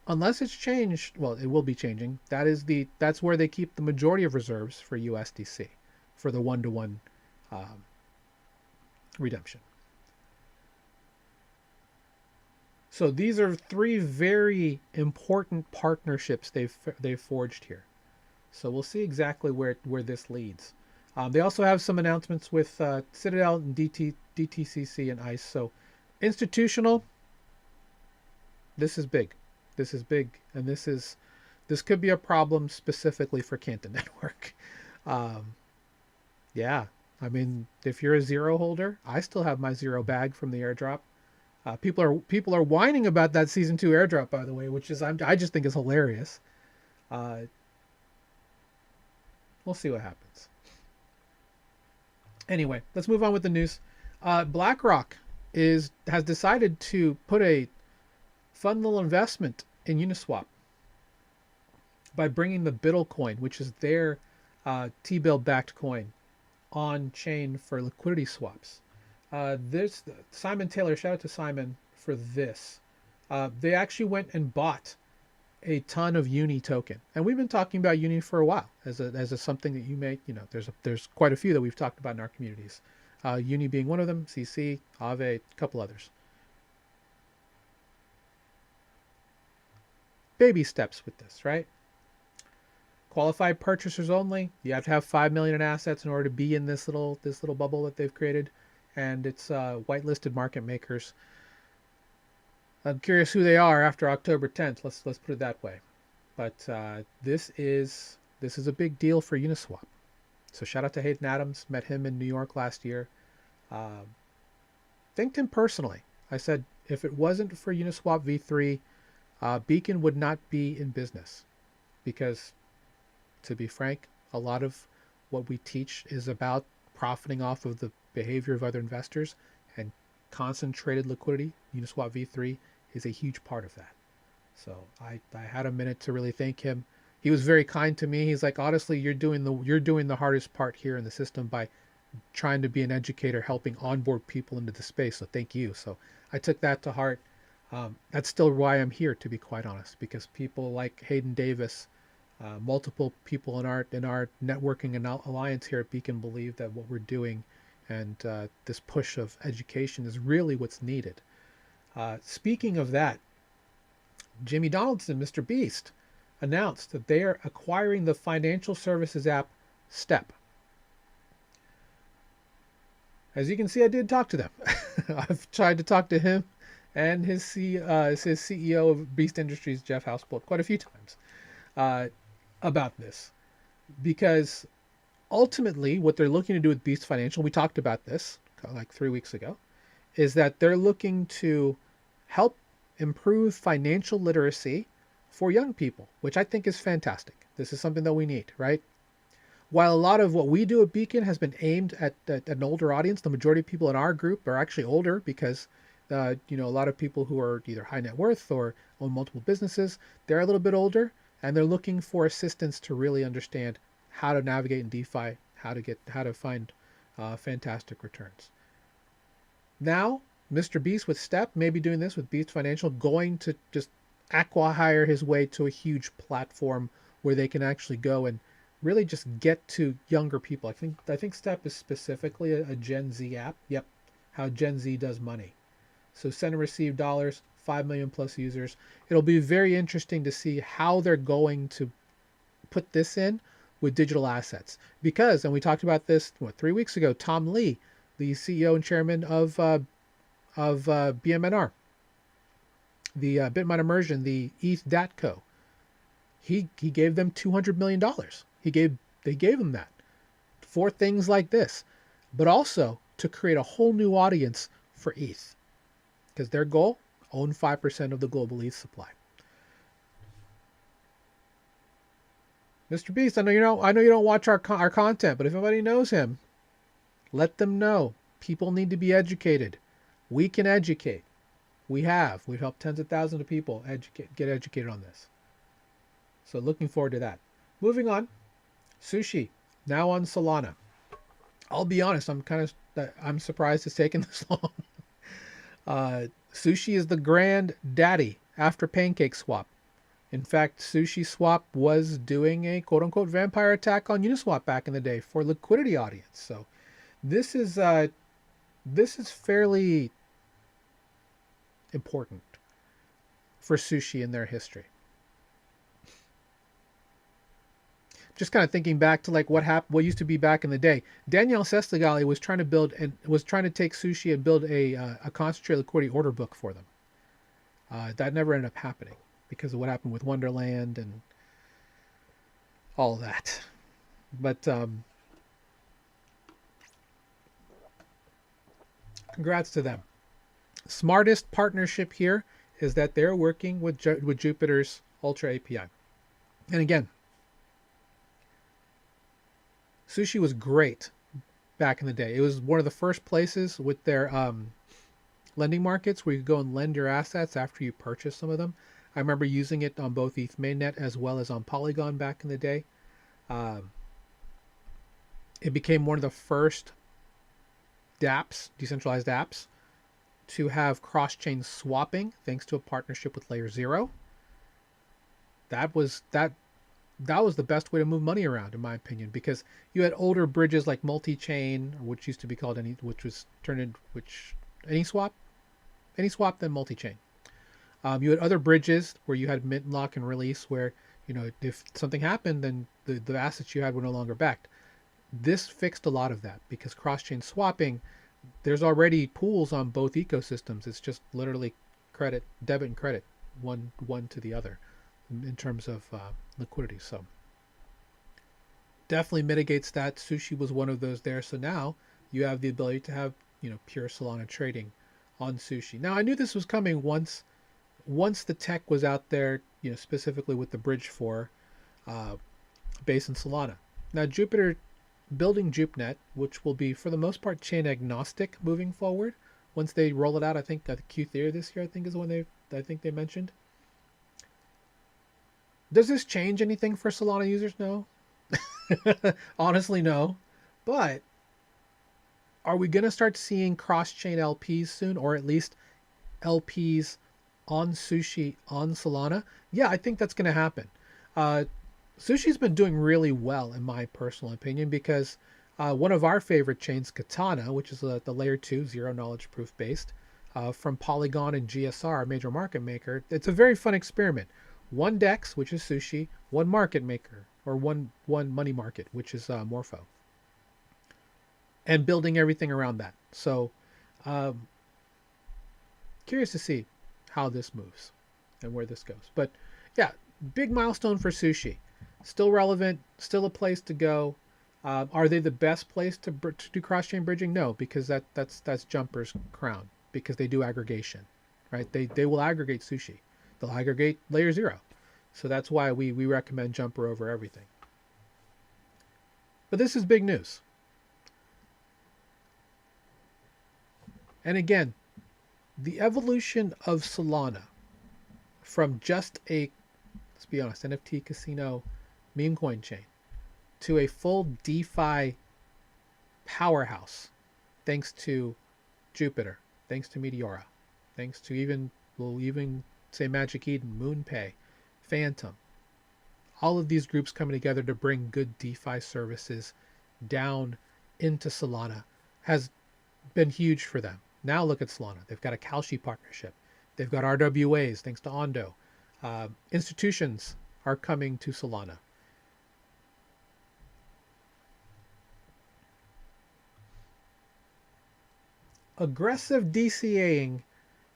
unless it's changed, well, it will be changing. That's where they keep the majority of reserves for USDC, for the one-to-one redemption. So these are three very important partnerships they've forged here. So we'll see exactly where this leads. They also have some announcements with Citadel and DTCC and ICE. So institutional, this is big. This is big, and this could be a problem specifically for Canton Network. Um, yeah, I mean, if you're a Zero holder, I still have my Zero bag from the airdrop. People are whining about that season 2 airdrop, by the way, which is I just think is hilarious. Uh, we'll see what happens. Anyway, let's move on with the news. BlackRock has decided to put a fun little investment in Uniswap by bringing the Biddle coin, which is their T-bill backed coin, on chain for liquidity swaps. This Simon Taylor, shout out to Simon for this. They actually went and bought a ton of Uni token, and we've been talking about Uni for a while as a something that you may, there's quite a few that we've talked about in our communities. Uni being one of them, CC, Aave, a couple others. Baby steps with this, right? Qualified purchasers only. You have to have 5 million in assets in order to be in this little bubble that they've created, and it's whitelisted market makers. I'm curious who they are after October 10th. Let's put it that way. But this is a big deal for Uniswap. So shout out to Hayden Adams. Met him in New York last year. Thanked him personally. I said if it wasn't for Uniswap v3, Beacon would not be in business, because, to be frank, a lot of what we teach is about profiting off of the behavior of other investors, and concentrated liquidity. Uniswap v3 is a huge part of that. So I had a minute to really thank him. He was very kind to me. He's like, honestly, you're doing the hardest part here in the system by trying to be an educator, helping onboard people into the space. So thank you. So I took that to heart. That's still why I'm here, to be quite honest, because people like Hayden Davis, multiple people in our networking and alliance here at Beacon believe that what we're doing and this push of education is really what's needed. Speaking of that, Jimmy Donaldson, Mr. Beast, announced that they are acquiring the financial services app Step. As you can see, I did talk to them. I've tried to talk to him and his CEO of Beast Industries, Jeff Housebolt, quite a few times uh, about this, because ultimately, what they're looking to do with Beast Financial, we talked about this like 3 weeks ago, is that they're looking to help improve financial literacy for young people, which I think is fantastic. This is something that we need, right? While a lot of what we do at Beacon has been aimed at an older audience, the majority of people in our group are actually older because, a lot of people who are either high net worth or own multiple businesses, they're a little bit older and they're looking for assistance to really understand how to navigate in DeFi, how to find fantastic returns. Now, Mr. Beast with Step may be doing this with Beast Financial, going to just acqui-hire his way to a huge platform where they can actually go and really just get to younger people. I think Step is specifically a Gen Z app. Yep, how Gen Z does money. So send and receive dollars, 5 million plus users. It'll be very interesting to see how they're going to put this in with digital assets. Because, and we talked about this 3 weeks ago, Tom Lee, the CEO and chairman of BMNR, the Bitmine Immersion, the ETH DATCO. He gave them $200 million. They gave him that for things like this, but also to create a whole new audience for ETH, because their goal, own 5% of the global ETH supply. Mr. Beast, I know you don't watch our content, but if anybody knows him, let them know. People need to be educated. We can educate. We've helped tens of thousands of people get educated on this. So looking forward to that. Moving on, Sushi now on Solana. I'll be honest, I'm surprised it's taken this long. Sushi is the grand daddy after Pancake Swap. In fact, Sushi Swap was doing a quote unquote vampire attack on Uniswap back in the day for liquidity audience. So this is fairly important for Sushi in their history. Just kind of thinking back to like what used to be back in the day. Danielle Sestigali was trying to take Sushi and build a concentrated liquidity order book for them. That never ended up happening because of what happened with Wonderland and all of that. But congrats to them. Smartest partnership here is that they're working with Jupiter's Ultra API. And again, Sushi was great back in the day. It was one of the first places with their lending markets where you could go and lend your assets after you purchase some of them. I remember using it on both ETH mainnet as well as on Polygon back in the day. It became one of the first dApps, decentralized apps, to have cross-chain swapping thanks to a partnership with Layer Zero. That was the best way to move money around, in my opinion, because you had older bridges like multi-chain, which used to be called AnySwap, then multi-chain. You had other bridges where you had mint, lock, and release, where if something happened, then the assets you had were no longer backed. This fixed a lot of that because cross-chain swapping, there's already pools on both ecosystems. It's just literally debit and credit, one to the other, in terms of liquidity. So definitely mitigates that. Sushi was one of those there. So now you have the ability to have pure Solana trading on Sushi. Now I knew this was coming once the tech was out there, specifically with the bridge for Base and Solana. Now Jupiter building JupNet, which will be for the most part chain agnostic moving forward. Once they roll it out, I think Q3 this year, I think is when they mentioned. Does this change anything for Solana users? No. Honestly, no. But are we going to start seeing cross chain LPs soon, or at least LPs on Sushi on Solana? Yeah, I think that's going to happen. Uh, Sushi's been doing really well, in my personal opinion, because one of our favorite chains, Katana, which is the layer 2 zero knowledge proof based, from Polygon and GSR, a major market maker, it's a very fun experiment. One DEX, which is Sushi, one market maker, or one money market, which is Morpho, and building everything around that. So, um, curious to see how this moves and where this goes. But yeah, big milestone for Sushi. Still relevant, still a place to go. Are they the best place to do cross chain bridging? No, because that's Jumper's crown, because they do aggregation, right? They will aggregate Sushi. They'll aggregate layer 0. So that's why we recommend Jumper over everything. But this is big news. And again, the evolution of Solana from just a, let's be honest, NFT casino meme coin chain to a full DeFi powerhouse, thanks to Jupiter, thanks to Meteora, thanks to we'll even say Magic Eden, MoonPay, Phantom, all of these groups coming together to bring good DeFi services down into Solana has been huge for them. Now look at Solana. They've got a Kalshi partnership. They've got RWAs thanks to Ondo. Institutions are coming to Solana. Aggressive DCAing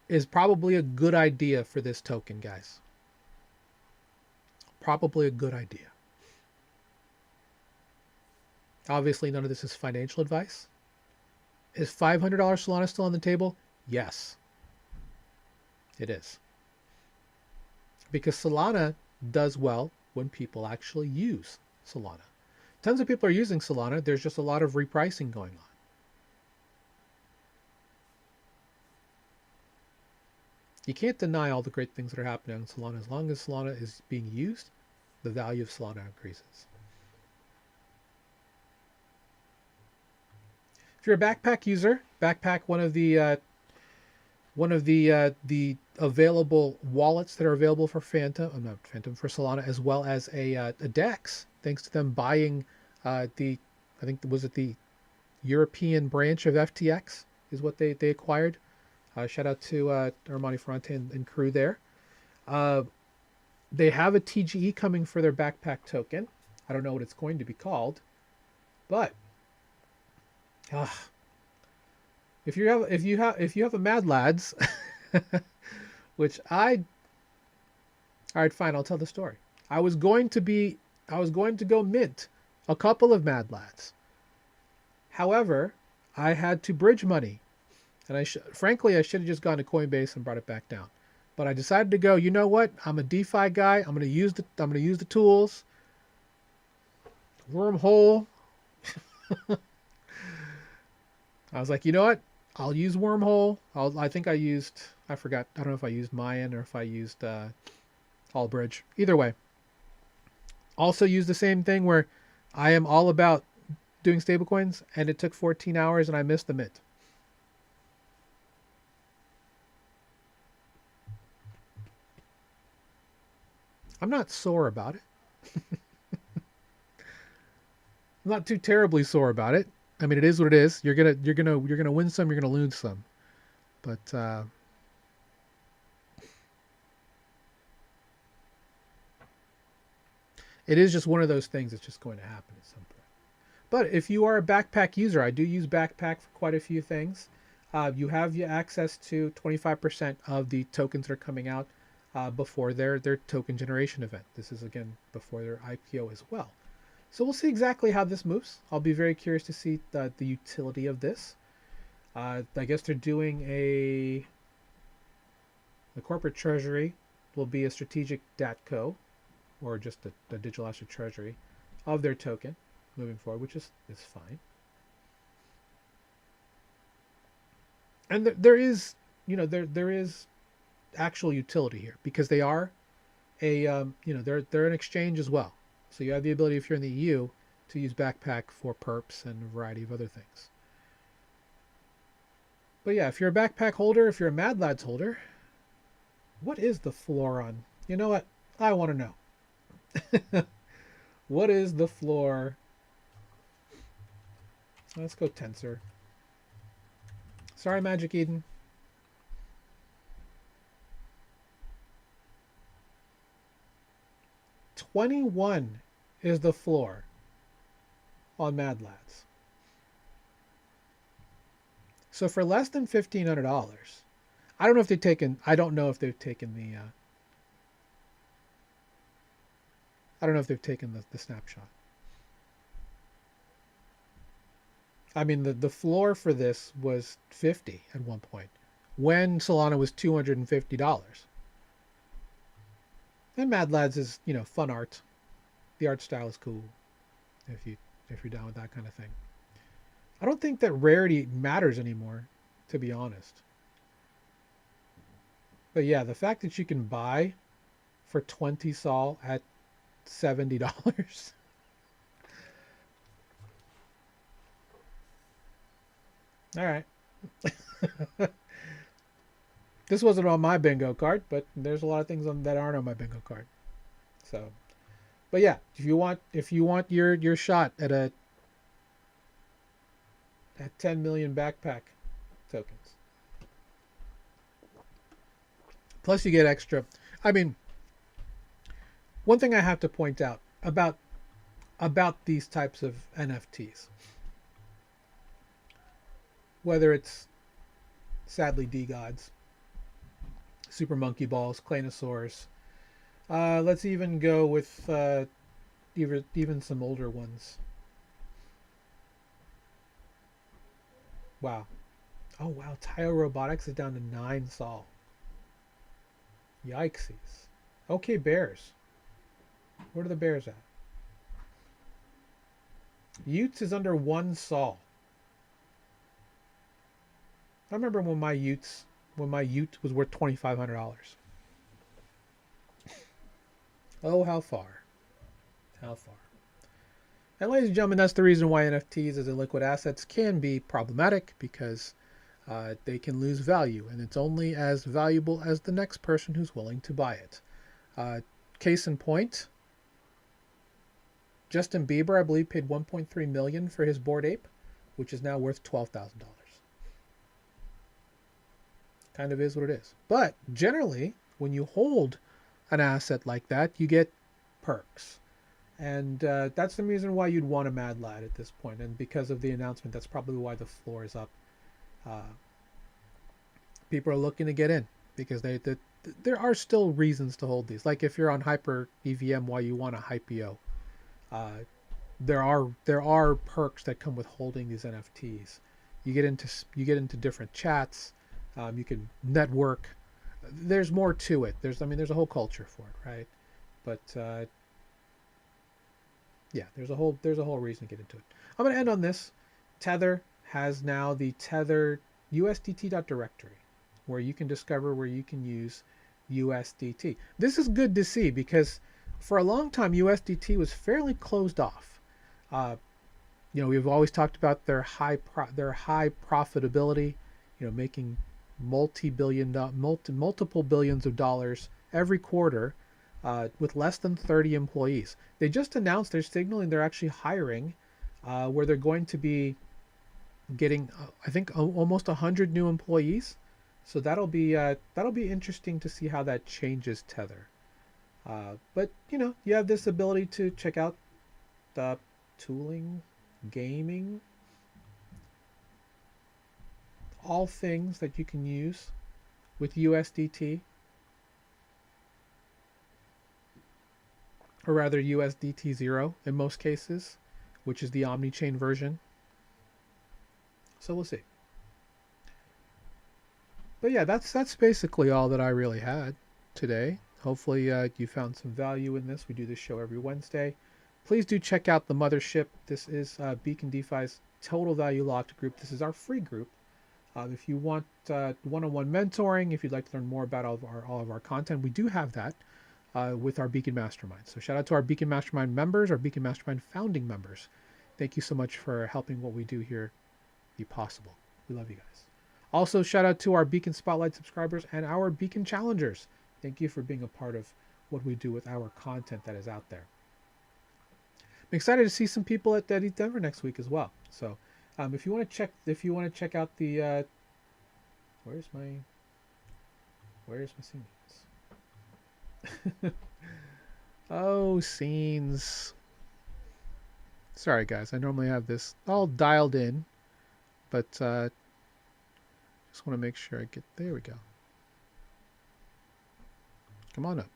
is probably a good idea for this token, guys. Probably a good idea. Obviously, none of this is financial advice. Is $500 Solana still on the table? Yes, it is. Because Solana does well when people actually use Solana. Tons of people are using Solana. There's just a lot of repricing going on. You can't deny all the great things that are happening on Solana. As long as Solana is being used, the value of Solana increases. If you're a Backpack user, Backpack, one of the available wallets that are available for Phantom, not Phantom, for Solana, as well as a DEX, thanks to them buying I think was it the European branch of FTX is what they acquired. Shout out to Armani Ferrante and crew there. Uh, they have a TGE coming for their Backpack token. I don't know what it's going to be called, but uh, if you have a Mad Lads, which all right, fine, I'll tell the story. I was going to go mint a couple of Mad Lads. However, I had to bridge money, and frankly I should have just gone to Coinbase and brought it back down. But I decided to go. You know what? I'm a DeFi guy. I'm going to use the tools. Wormhole. I was like, you know what? I'll use Wormhole. I think I used. I forgot. I don't know if I used Mayan or if I used Allbridge. Either way, also use the same thing where I am all about doing stablecoins, and it took 14 hours, and I missed the mint. I'm not sore about it. I'm not too terribly sore about it. I mean, it is what it is. You're gonna win some. You're gonna lose some. But it is just one of those things that's just going to happen at some point. But if you are a Backpack user, I do use Backpack for quite a few things. You have your access to 25% of the tokens that are coming out before their token generation event. This is again before their IPO as well. So we'll see exactly how this moves. I'll be very curious to see the utility of this. I guess they're doing the corporate treasury will be a strategic DATCO, or just a digital asset treasury of their token moving forward, which is fine. And there is actual utility here, because they are a they're an exchange as well. So you have the ability, if you're in the EU, to use Backpack for perps and a variety of other things. But yeah, if you're a Backpack holder, if you're a Mad Lads holder, what is the floor on? You know what? I want to know. What is the floor? Let's go Tensor. Sorry, Magic Eden. 21 is the floor on Mad Lads. So for less than $1,500, I don't know if they've taken. I don't know if they've taken the. I don't know if they've taken the snapshot. I mean, the floor for this was 50 at one point, when Solana was $250. And Mad Lads is fun art. The art style is cool. If you if you're down with that kind of thing. I don't think that rarity matters anymore, to be honest. But yeah, the fact that you can buy for 20 sol at $70. All right. This wasn't on my bingo card, but there's a lot of things that aren't on my bingo card. So, but yeah, if you want your shot at 10 million backpack tokens, plus you get extra. I mean, one thing I have to point out about these types of NFTs, whether it's sadly D gods, super monkey balls, Claynosaurs. Let's even go with even some older ones. Wow. Oh wow, Taio Robotics is down to 9 sol. Yikesies. Okay, bears. Where are the bears at? Utes is under 1 sol. I remember when my Ute was worth $2,500. Oh, how far? How far? And ladies and gentlemen, that's the reason why NFTs as illiquid assets can be problematic, because they can lose value, and it's only as valuable as the next person who's willing to buy it. Uh, Case in point, Justin Bieber, I believe, paid 1.3 million for his Bored Ape, which is now worth $12,000. Kind of is what it is. But generally, when you hold an asset like that, you get perks. And that's the reason why you'd want a Mad Lad at this point. And because of the announcement, that's probably why the floor is up. Uh, People are looking to get in because there are still reasons to hold these. Like if you're on Hyper EVM, why you want a Hypeo. Uh, there are perks that come with holding these NFTs. You get into different chats. You can network. There's more to it. There's a whole culture for it, right? But yeah, there's a whole reason to get into it. I'm going to end on this. Tether has now the Tether USDT.directory, where you can discover where you can use USDT. This is good to see because for a long time USDT was fairly closed off. Uh, we've always talked about their high profitability, making multiple billions of dollars every quarter, with less than 30 employees. They just announced they're signaling they're actually hiring, where they're going to be getting, I think, almost 100 new employees. So that'll be interesting to see how that changes Tether. But you have this ability to check out the tooling, gaming, all things that you can use with USDT, or rather USDT 0 in most cases, which is the omni-chain version. So we'll see. But yeah, that's basically all that I really had today. Hopefully you found some value in this. We do this show every Wednesday. Please do check out the mothership. This is Beacon DeFi's Total Value Locked group. This is our free group. If you want one-on-one mentoring, if you'd like to learn more about all of our content, we do have that. with our Beacon Mastermind. So shout out to our Beacon Mastermind members, our Beacon Mastermind founding members. Thank you so much for helping what we do here be possible. We love you guys. Also, shout out to our Beacon Spotlight subscribers and our Beacon Challengers. Thank you for being a part of what we do with our content that is out there. I'm excited to see some people at Eat Denver next week as well. So, if you want to check out the, where's my scenes? Oh, scenes. Sorry, guys. I normally have this all dialed in, but just want to make sure I get. There we go. Come on up.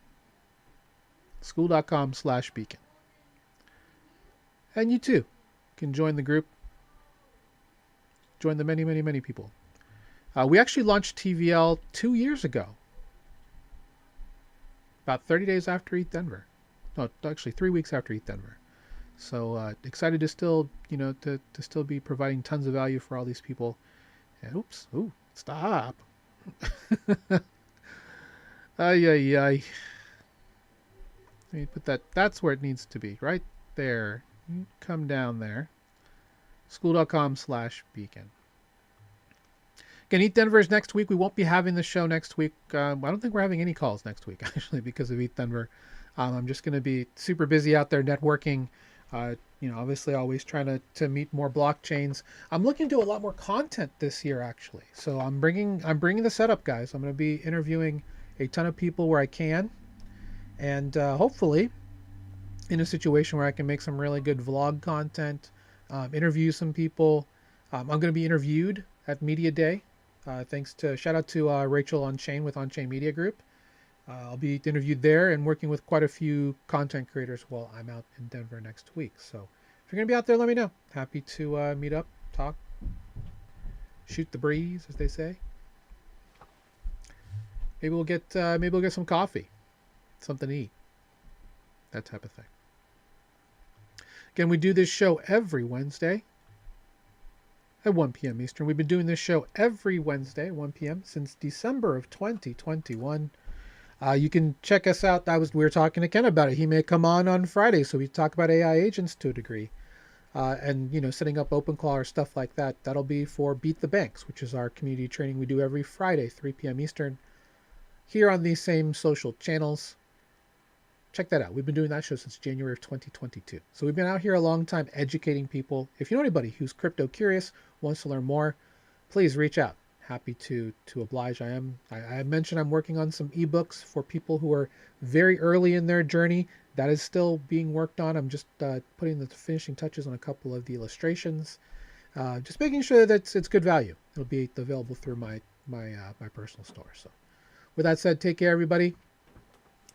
School.com/beacon. And you too can join the group. Join the many, many, many people. We actually launched TVL 2 years ago. About 30 days after Eat Denver. No, actually 3 weeks after Eat Denver. So excited to still, to still be providing tons of value for all these people. And oops, stop. Ay, ay, ay. Let me put that, that's where it needs to be, right there. You come down there. School.com/beacon. Again, Eat Denver is next week. We won't be having the show next week. I don't think we're having any calls next week, actually, because of Eat Denver. I'm just going to be super busy out there networking. Obviously always trying to meet more blockchains. I'm looking to do a lot more content this year, actually. So I'm bringing the setup, guys. I'm going to be interviewing a ton of people where I can, and hopefully in a situation where I can make some really good vlog content, interview some people. I'm going to be interviewed at Media Day. Shout out to Rachel On-Chain with On-Chain Media Group. I'll be interviewed there and working with quite a few content creators while I'm out in Denver next week. So if you're going to be out there, let me know. Happy to meet up, talk, shoot the breeze, as they say. Maybe we'll get some coffee, something to eat, that type of thing. Again, we do this show every Wednesday at 1 p.m. Eastern. We've been doing this show every Wednesday at 1 p.m. since December of 2021. You can check us out. We were talking to Ken about it. He may come on Friday, so we talk about AI agents to a degree, and setting up OpenClaw or stuff like that. That'll be for Beat the Banks, which is our community training we do every Friday, 3 p.m. Eastern, here on these same social channels. Check that out. We've been doing that show since January of 2022. So we've been out here a long time educating people. If you know anybody who's crypto curious, wants to learn more, please reach out. Happy to oblige. I mentioned I'm working on some ebooks for people who are very early in their journey. That is still being worked on. I'm just putting the finishing touches on a couple of the illustrations. Just making sure that it's good value. It'll be available through my personal store. So with that said, take care, everybody.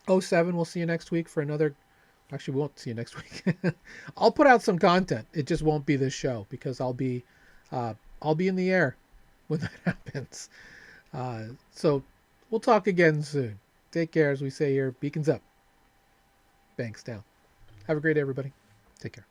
07, we'll see you next week for another. Actually, we won't see you next week. I'll put out some content. It just won't be this show because I'll be in the air when that happens. So we'll talk again soon. Take care, as we say here. Beacons up, banks down. Have a great day, everybody. Take care.